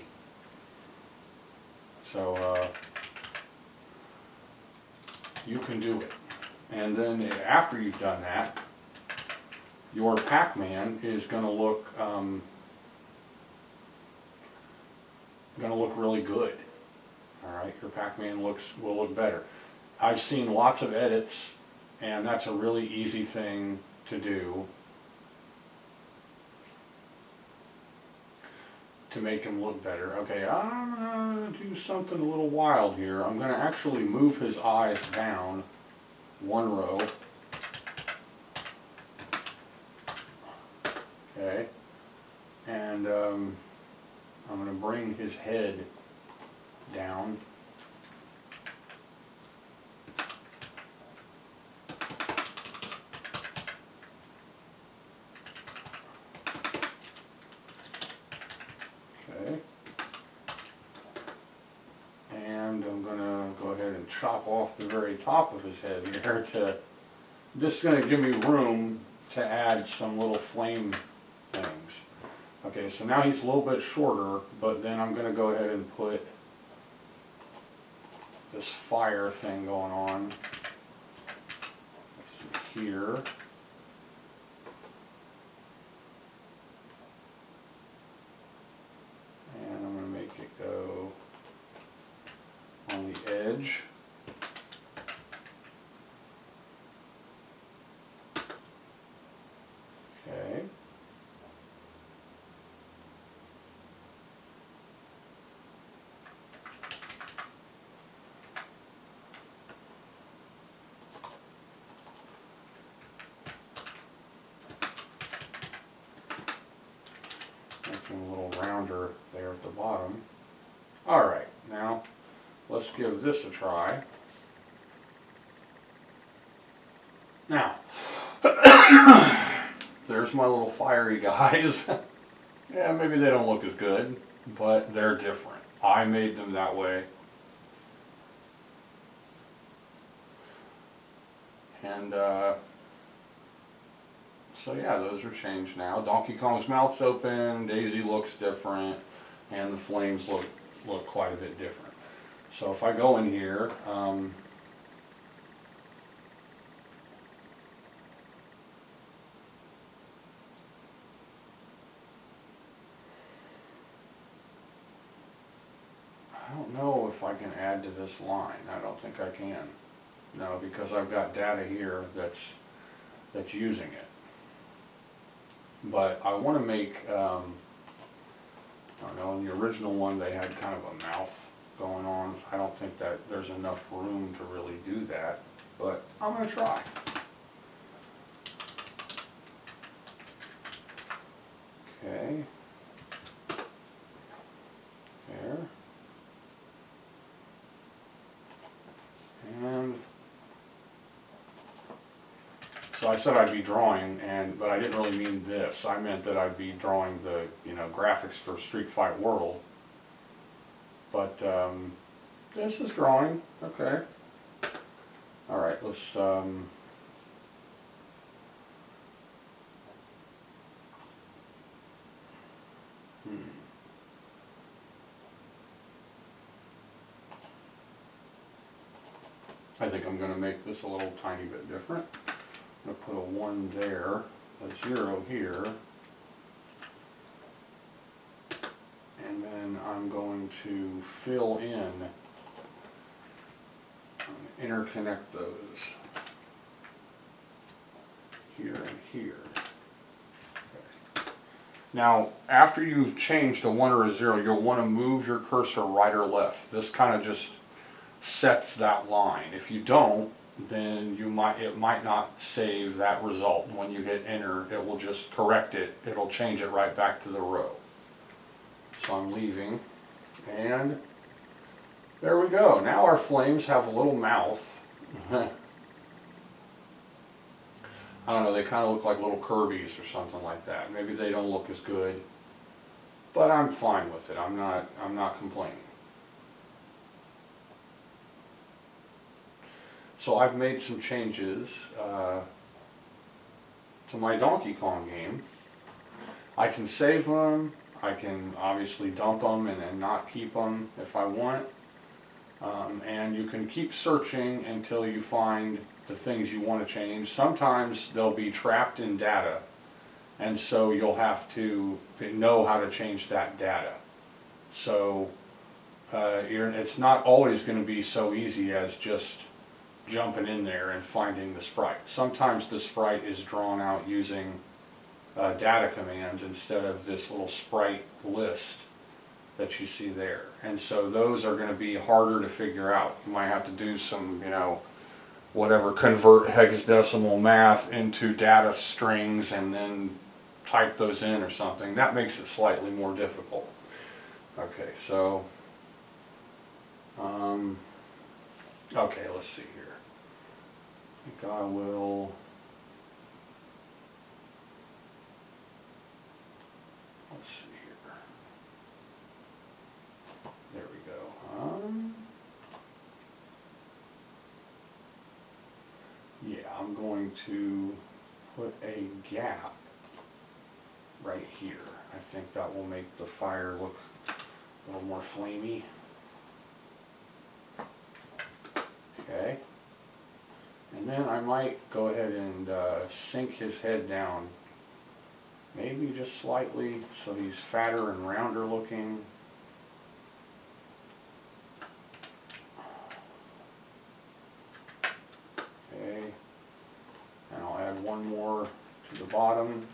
So you can do it. And then after you've done that, your Pac-Man is going to look really good. All right, your Pac-Man will look better. I've seen lots of edits, and that's a really easy thing to do to make him look better. Okay, I'm going to do something a little wild here. I'm going to actually move his eyes down 1 row. Okay, and I'm going to bring his head down. Okay, and I'm going to go ahead and chop off the very top of his head here to, this is going to give me room to add some little flame things. Okay, so now he's a little bit shorter, but then I'm going to go ahead and put this fire thing going on here. And I'm going to make it go on the edge. Okay. Alright, now let's give this a try. Now, there's my little fiery guys. Yeah, maybe they don't look as good, but they're different. I made them that way. And so yeah, those are changed now. Donkey Kong's mouth's open, Daisy looks different, and the flames look quite a bit different. So if I go in here, I don't know if I can add to this line. I don't think I can. No, because I've got data here that's using it. But I want to make, I don't know, in the original one they had kind of a mouth going on. I don't think that there's enough room to really do that, but I'm going to try. Okay. There. And so I said I'd be drawing, but I didn't really mean this. I meant that I'd be drawing the, graphics for Street Fight World. But this is drawing. Okay. All right. Let's. I think I'm going to make this a little tiny bit different. I'm going to put a 1 there, a 0 here, and then I'm going to fill in, interconnect those here and here. Okay. Now, after you've changed a 1 or a 0, you'll want to move your cursor right or left. This kind of just sets that line. If you don't, then it might not save that result. When you hit enter, it will just correct it. It'll change it right back to the row. So I'm leaving, and there we go. Now our flames have a little mouth. I don't know, they kind of look like little Kirby's or something like that. Maybe they don't look as good, but I'm fine with it. I'm not complaining. So I've made some changes to my Donkey Kong game. I can save them. I can obviously dump them and not keep them if I want. And you can keep searching until you find the things you want to change. Sometimes they'll be trapped in data, and so you'll have to know how to change that data. So it's not always going to be so easy as just jumping in there and finding the sprite. Sometimes the sprite is drawn out using data commands instead of this little sprite list that you see there. And so those are going to be harder to figure out. You might have to do some, whatever, convert hexadecimal math into data strings and then type those in or something. That makes it slightly more difficult. Okay, so, okay, let's see here. I think I will, let's see here. There we go. Yeah, I'm going to put a gap right here. I think that will make the fire look a little more flamey. Okay. And then I might go ahead and sink his head down, maybe just slightly, so he's fatter and rounder looking. Okay, and I'll add one more to the bottom.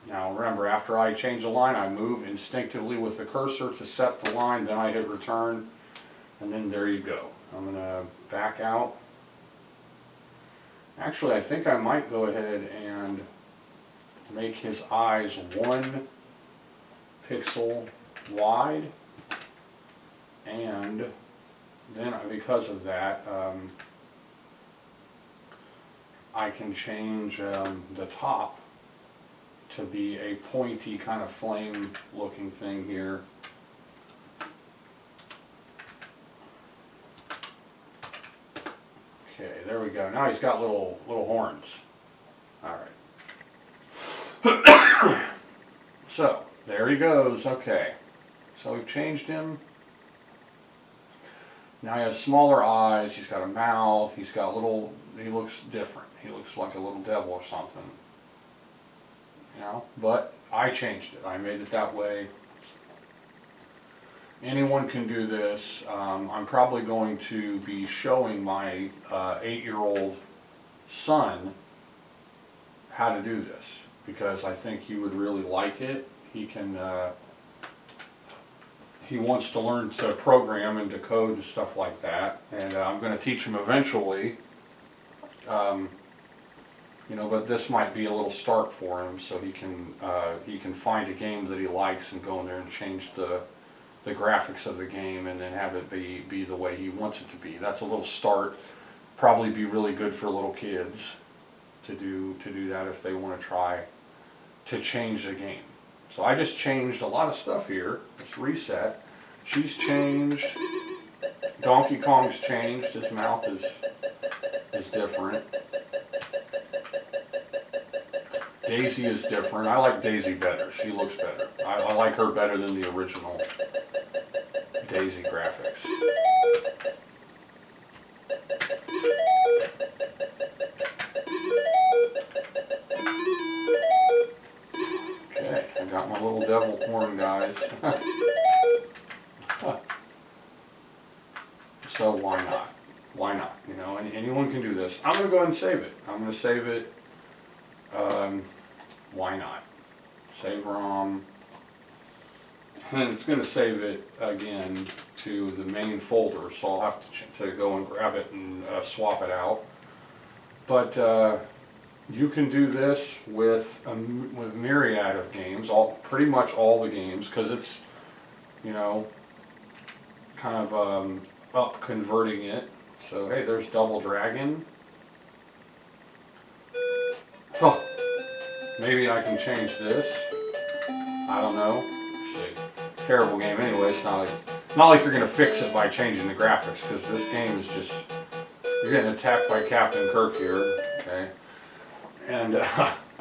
Now remember, after I change a line, I move instinctively with the cursor to set the line, then I hit return, and then there you go. I'm going to back out. Actually, I think I might go ahead and make his eyes 1 pixel wide. And then because of that, I can change the top to be a pointy kind of flame looking thing here. Okay, there we go. Now he's got little horns. All right. So there he goes. Okay. So we've changed him. Now he has smaller eyes. He's got a mouth. He's got little. He looks different. He looks like a little devil or something. You know. But I changed it. I made it that way. Anyone can do this. I'm probably going to be showing my 8-year-old son how to do this because I think he would really like it. He can. He wants to learn to program and to code and stuff like that, and I'm going to teach him eventually. You know, but this might be a little start for him, so he can find a game that he likes and go in there and change the graphics of the game, and then have it be the way he wants it to be. That's a little start. Probably be really good for little kids to do that if they want to try to change the game. So I just changed a lot of stuff here. Let's reset. She's changed. Donkey Kong's changed. His mouth is different. Daisy is different. I like Daisy better. She looks better. I like her better than the original Daisy graphics. Okay, I got my little devil horn, guys. So why not? Why not? You know, anyone can do this. I'm going to go ahead and save it. I'm going to save it. Why not? Save ROM. And it's going to save it again to the main folder, so I'll have to go and grab it and swap it out. But you can do this with myriad of games, pretty much all the games, because it's, you know, kind of up converting it. So hey, there's Double Dragon. Huh. Maybe I can change this. I don't know. Let's see. Terrible game anyway. It's not like you're gonna fix it by changing the graphics, because this game is just, you're getting attacked by Captain Kirk here. Okay, and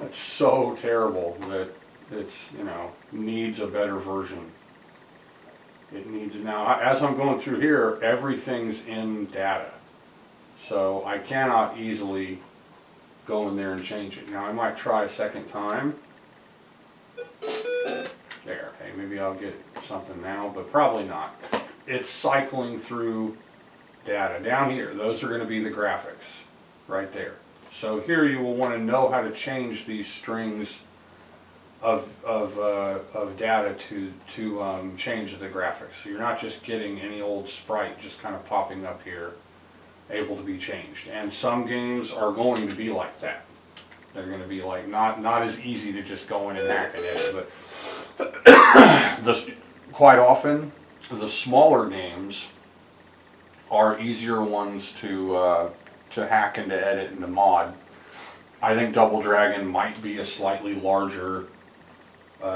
it's so terrible that it's, you know, needs a better version. It needs, now as I'm going through here, everything's in data, so I cannot easily go in there and change it. Now I might try a second time. There, hey, maybe I'll get something now, but probably not. It's cycling through data. Down here, those are going to be the graphics, right there. So here you will want to know how to change these strings of data to change the graphics. So you're not just getting any old sprite just kind of popping up here, able to be changed. And some games are going to be like that. They're going to be like not as easy to just go in and hack and edit, but quite often the smaller games are easier ones to hack and to edit and to mod. I think Double Dragon might be a slightly larger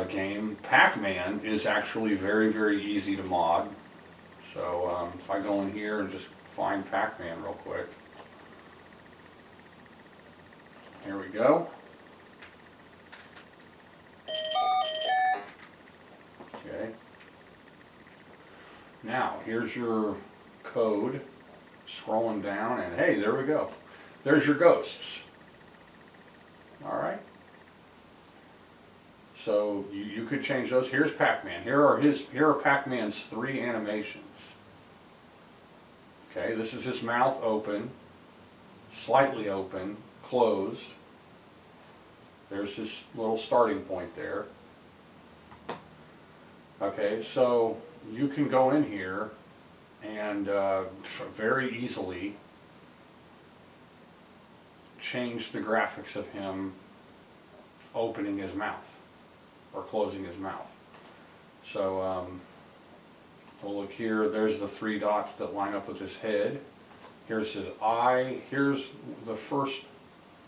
game. Pac-Man is actually very, very easy to mod. So if I go in here and just find Pac-Man real quick. Here we go. Okay. Now, here's your code. Scrolling down, and hey, there we go. There's your ghosts. Alright. So you could change those. Here's Pac-Man. Here are Pac-Man's 3 animations. Okay, this is his mouth open, slightly open, closed. There's his little starting point there. Okay, so you can go in here and very easily change the graphics of him opening his mouth or closing his mouth. So Well, look here, there's the 3 dots that line up with his head. Here's his eye. Here's the first,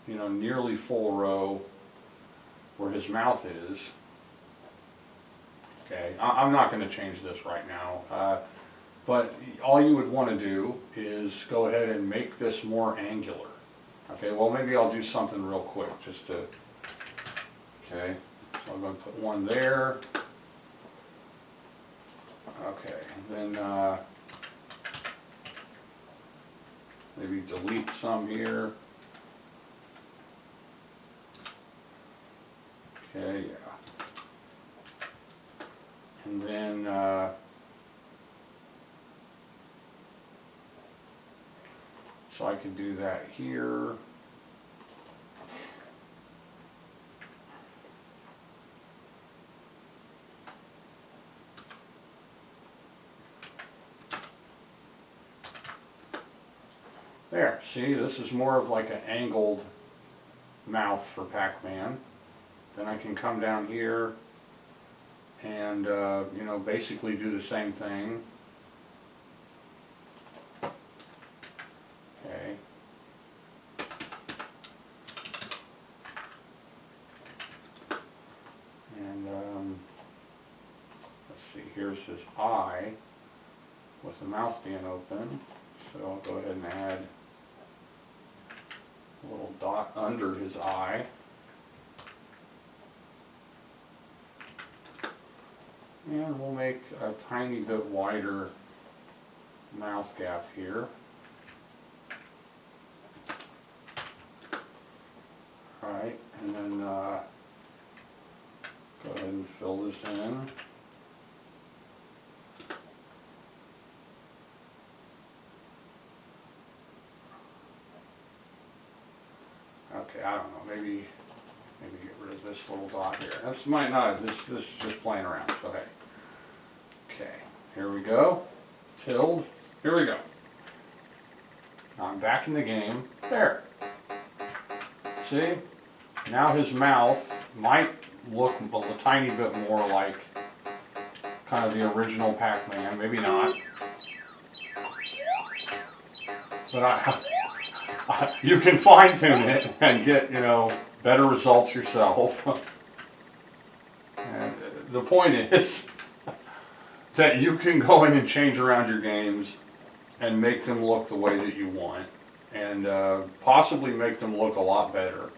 nearly full row where his mouth is. Okay, I'm not going to change this right now, but all you would want to do is go ahead and make this more angular. Okay, well maybe I'll do something real quick just to, okay, so I'm going to put one there. Okay, and then maybe delete some here. Okay, yeah. And then so I can do that here. There, see, this is more of like an angled mouth for Pac-Man. Then I can come down here and, basically do the same thing. Okay. And, let's see, here's his eye with the mouth being open. So I'll go ahead and add a little dot under his eye. And we'll make a tiny bit wider mouth gap here. Alright, and then go ahead and fill this in. Okay, I don't know, maybe get rid of this little dot here. This might not, this is just playing around, so hey. Okay, here we go. Tilde, here we go. I'm back in the game. There. See? Now his mouth might look a tiny bit more like kind of the original Pac-Man, maybe not. But you can fine tune it and get, better results yourself. And the point is that you can go in and change around your games and make them look the way that you want, and possibly make them look a lot better,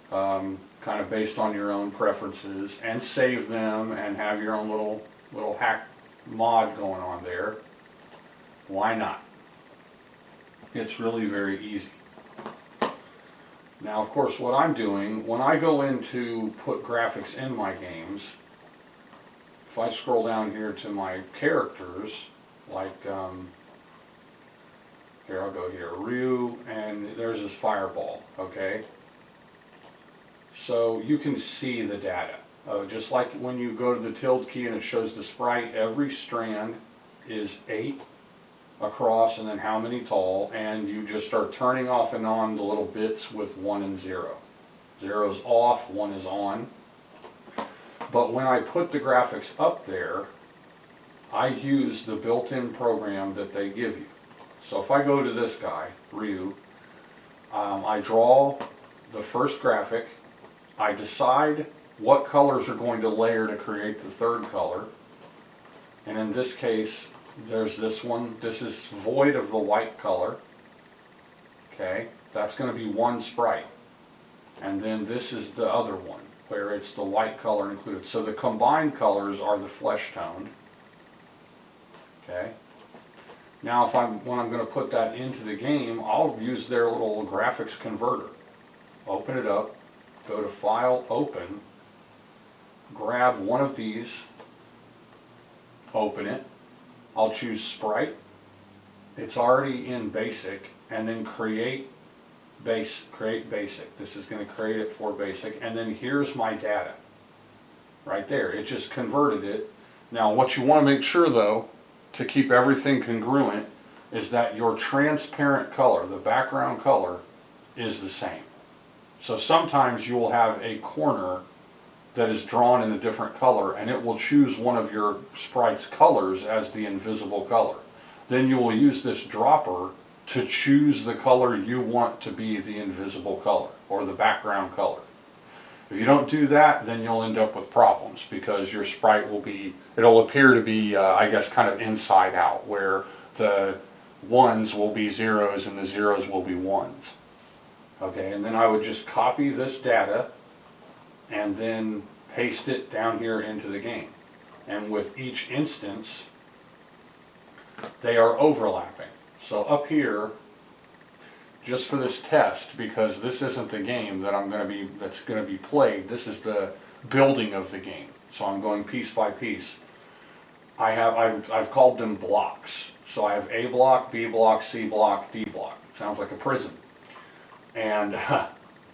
kind of based on your own preferences, and save them and have your own little hack mod going on there. Why not? It's really very easy. Now, of course, what I'm doing, when I go in to put graphics in my games, if I scroll down here to my characters, like, here, I'll go here, Ryu, and there's his fireball, okay? So you can see the data. Just like when you go to the tilde key and it shows the sprite, every strand is 8 across and then how many tall, and you just start turning off and on the little bits with 1 and 0. 0 is off, 1 is on. But when I put the graphics up there, I use the built-in program that they give you. So if I go to this guy, Ryu, I draw the first graphic, I decide what colors are going to layer to create the third color, and in this case, there's this one. This is void of the white color. Okay, that's going to be one sprite. And then this is the other one, where it's the white color included. So the combined colors are the flesh toned. Okay. Now when I'm going to put that into the game, I'll use their little graphics converter. Open it up, go to File, Open, grab one of these, open it. I'll choose Sprite. It's already in Basic, and then create Basic. This is going to create it for Basic, and then here's my data. Right there, it just converted it. Now what you want to make sure though, to keep everything congruent, is that your transparent color, the background color, is the same. So sometimes you will have a corner that is drawn in a different color, and it will choose one of your sprite's colors as the invisible color. Then you will use this dropper to choose the color you want to be the invisible color, or the background color. If you don't do that, then you'll end up with problems, because your sprite will be, it'll appear to be, I guess, kind of inside out, where the ones will be zeros and the zeros will be ones. Okay, and then I would just copy this data and then paste it down here into the game. And with each instance, they are overlapping. So up here, just for this test, because this isn't the game that that's going to be played, this is the building of the game. So I'm going piece by piece. I've called them blocks. So I have A block, B block, C block, D block. Sounds like a prison. And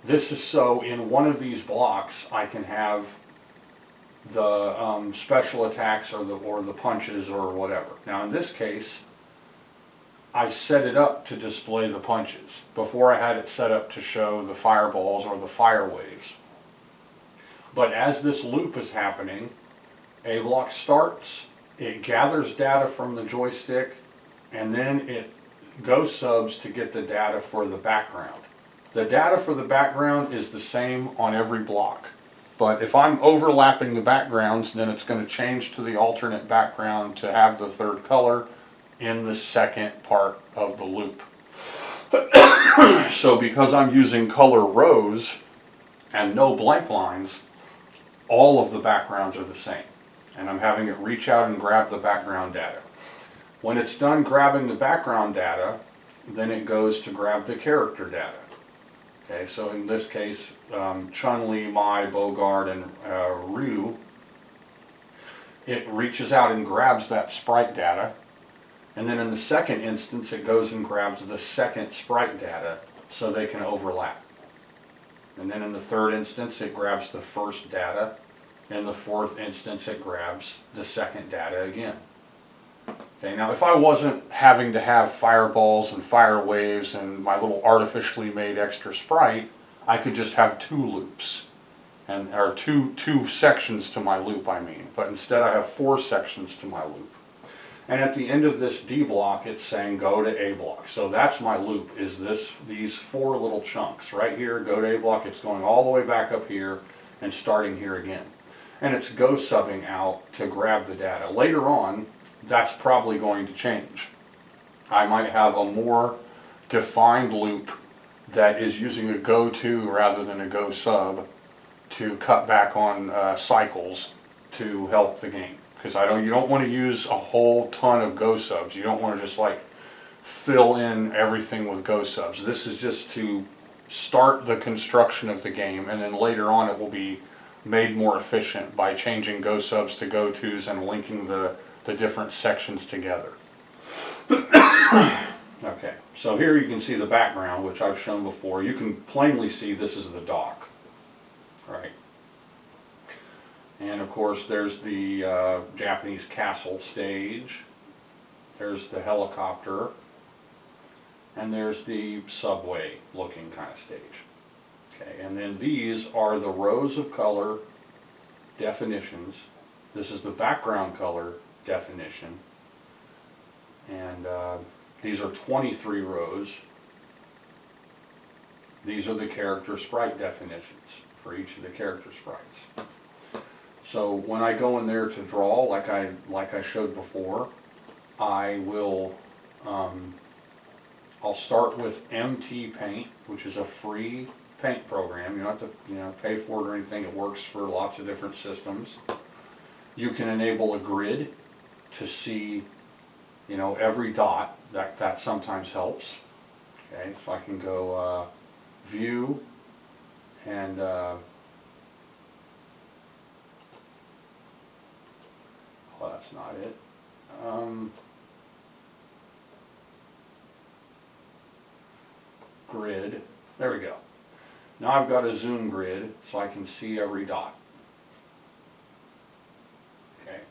this is so in one of these blocks I can have the special attacks or the punches or whatever. Now in this case, I set it up to display the punches. Before I had it set up to show the fireballs or the fire waves. But as this loop is happening, A block starts, it gathers data from the joystick, and then it goes subs to get the data for the background. The data for the background is the same on every block. But if I'm overlapping the backgrounds, then it's going to change to the alternate background to have the third color in the second part of the loop. So because I'm using color rows and no blank lines, all of the backgrounds are the same. And I'm having it reach out and grab the background data. When it's done grabbing the background data, then it goes to grab the character data. Okay, so in this case, Chun-Li, Mai, Bogard, and Ryu, it reaches out and grabs that sprite data, and then in the second instance it goes and grabs the second sprite data so they can overlap. And then in the third instance it grabs the first data, in the fourth instance it grabs the second data again. Okay, now if I wasn't having to have fireballs and fire waves and my little artificially made extra sprite, I could just have two loops, or two sections to my loop, I mean. But instead I have 4 sections to my loop. And at the end of this D block, it's saying go to A block. So that's my loop, is these 4 little chunks. Right here, go to A block, it's going all the way back up here and starting here again. And it's go subbing out to grab the data. Later on, that's probably going to change. I might have a more defined loop that is using a go to rather than a go sub to cut back on cycles to help the game. Because you don't want to use a whole ton of go subs. You don't want to just like fill in everything with go subs. This is just to start the construction of the game, and then later on it will be made more efficient by changing go subs to go tos and linking the different sections together. Okay, so here you can see the background, which I've shown before. You can plainly see this is the dock, right? And of course there's the Japanese castle stage, there's the helicopter, and there's the subway looking kind of stage. Okay, and then these are the rows of color definitions. This is the background color definition, and these are 23 rows. These are the character sprite definitions for each of the character sprites. So when I go in there to draw, like I showed before, I will I'll start with MT Paint, which is a free paint program. You don't have to pay for it or anything. It works for lots of different systems. You can enable a grid to see every dot. That sometimes helps. Okay, so I can go view and oh, that's not it. Grid. There we go. Now I've got a zoom grid so I can see every dot. Okay.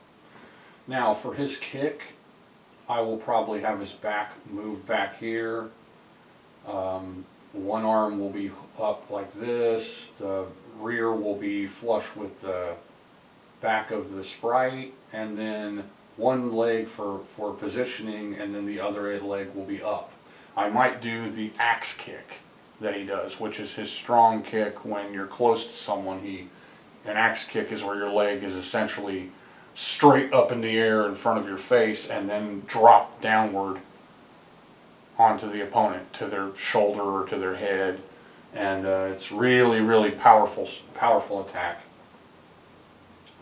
Now for his kick, I will probably have his back move back here. One arm will be up like this. The rear will be flush with the back of the sprite, and then one leg for positioning, and then the other leg will be up. I might do the axe kick that he does, which is his strong kick when you're close to someone. An axe kick is where your leg is essentially straight up in the air in front of your face and then drop downward onto the opponent, to their shoulder or to their head, and it's really, really powerful attack.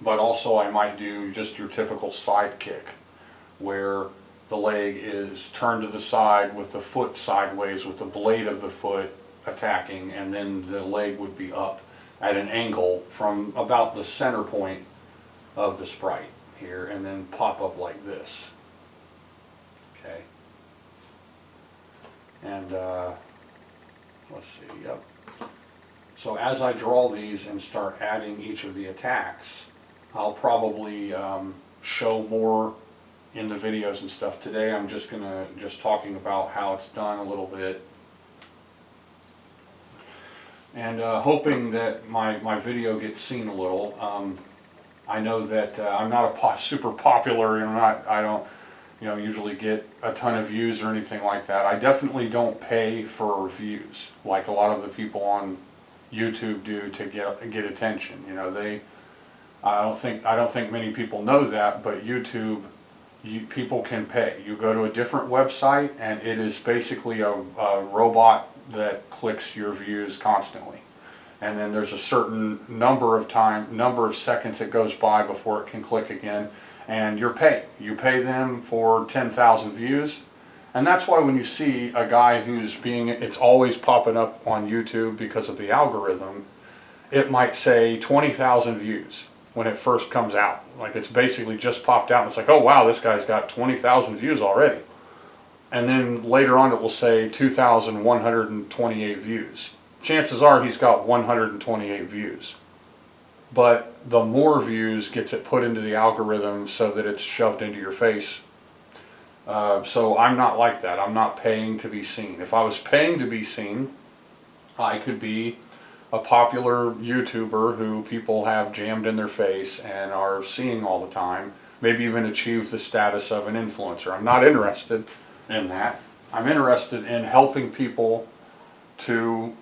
But also I might do just your typical side kick, where the leg is turned to the side with the foot sideways, with the blade of the foot attacking, and then the leg would be up at an angle from about the center point of the sprite here, and then pop up like this. Okay. And let's see, yep. So as I draw these and start adding each of the attacks, I'll probably show more in the videos and stuff. Today I'm just talking about how it's done a little bit, and hoping that my video gets seen a little. I know that I'm not a super popular, I don't usually get a ton of views or anything like that. I definitely don't pay for views like a lot of the people on YouTube do to get attention. I don't think many people know that, but YouTube, people can pay. You go to a different website and it is basically a robot that clicks your views constantly. And then there's a certain number of seconds it goes by before it can click again, and you're paid. You pay them for 10,000 views. And that's why when you see a guy it's always popping up on YouTube because of the algorithm, it might say 20,000 views when it first comes out. Like, it's basically just popped out and it's like, oh wow, this guy's got 20,000 views already. And then later on it will say 2,128 views. Chances are he's got 128 views. But the more views gets it put into the algorithm so that it's shoved into your face. So I'm not like that. I'm not paying to be seen. If I was paying to be seen, I could be a popular YouTuber who people have jammed in their face and are seeing all the time, maybe even achieve the status of an influencer. I'm not interested in that. I'm interested in helping people to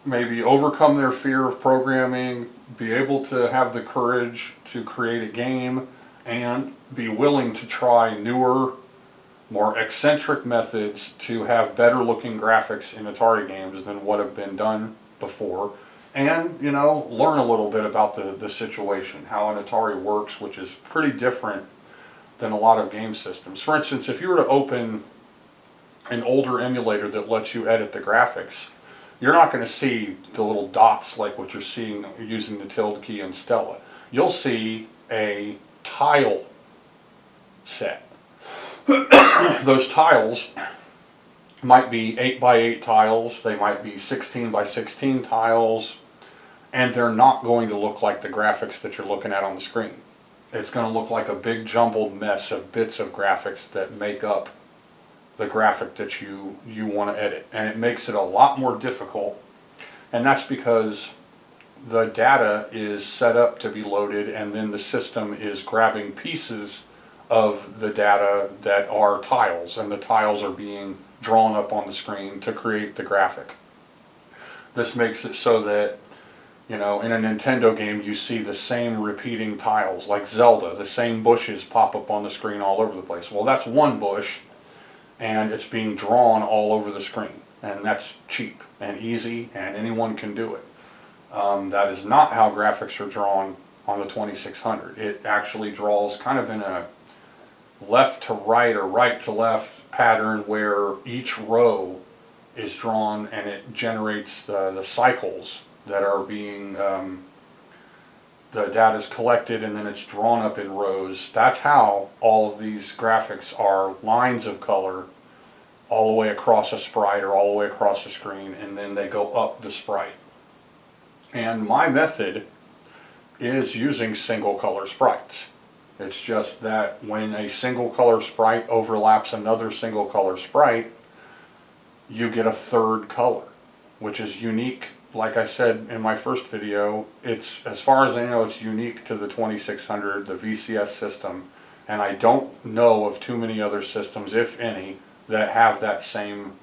maybe overcome their fear of programming, be able to have the courage to create a game, and be willing to try newer, more eccentric methods to have better looking graphics in Atari games than what have been done before. And, learn a little bit about the situation, how an Atari works, which is pretty different than a lot of game systems. For instance, if you were to open an older emulator that lets you edit the graphics, you're not going to see the little dots like what you're seeing using the tilde key in Stella. You'll see a tile set. Those tiles might be 8x8 tiles, they might be 16x16 tiles, and they're not going to look like the graphics that you're looking at on the screen. It's going to look like a big jumbled mess of bits of graphics that make up the graphic that you want to edit, and it makes it a lot more difficult. And that's because the data is set up to be loaded, and then the system is grabbing pieces of the data that are tiles, and the tiles are being drawn up on the screen to create the graphic. This makes it so that, in a Nintendo game you see the same repeating tiles, like Zelda, the same bushes pop up on the screen all over the place. Well, that's one bush, and it's being drawn all over the screen, and that's cheap and easy, and anyone can do it. That is not how graphics are drawn on the 2600. It actually draws kind of in a left to right or right to left pattern, where each row is drawn and it generates the cycles that are being, the data is collected and then it's drawn up in rows. That's how all of these graphics are lines of color all the way across a sprite or all the way across the screen, and then they go up the sprite. And my method is using single color sprites. It's just that when a single color sprite overlaps another single color sprite, you get a third color, which is unique like I said in my first video, it's, as far as I know, it's unique to the 2600, the VCS system, and I don't know of too many other systems, if any, that have that same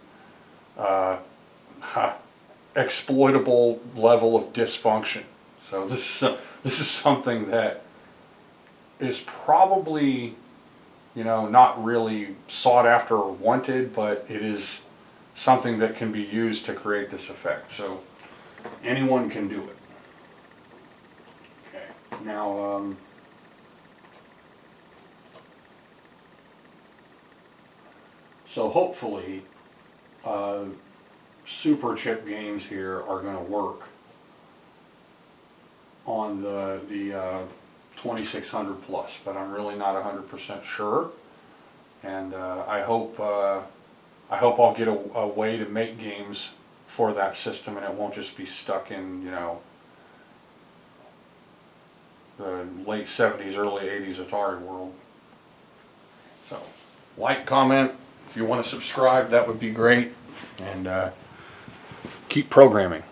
exploitable level of dysfunction. So this is something that is probably, you know, not really sought after or wanted, but it is something that can be used to create this effect. So anyone can do it. Okay, now so hopefully super chip games here are going to work on the 2600 plus, but I'm really not 100% sure, and I hope I'll get a way to make games for that system, and it won't just be stuck in, you know, the late 70s, early 80s Atari world. So, like, comment, if you want to subscribe, that would be great, and keep programming.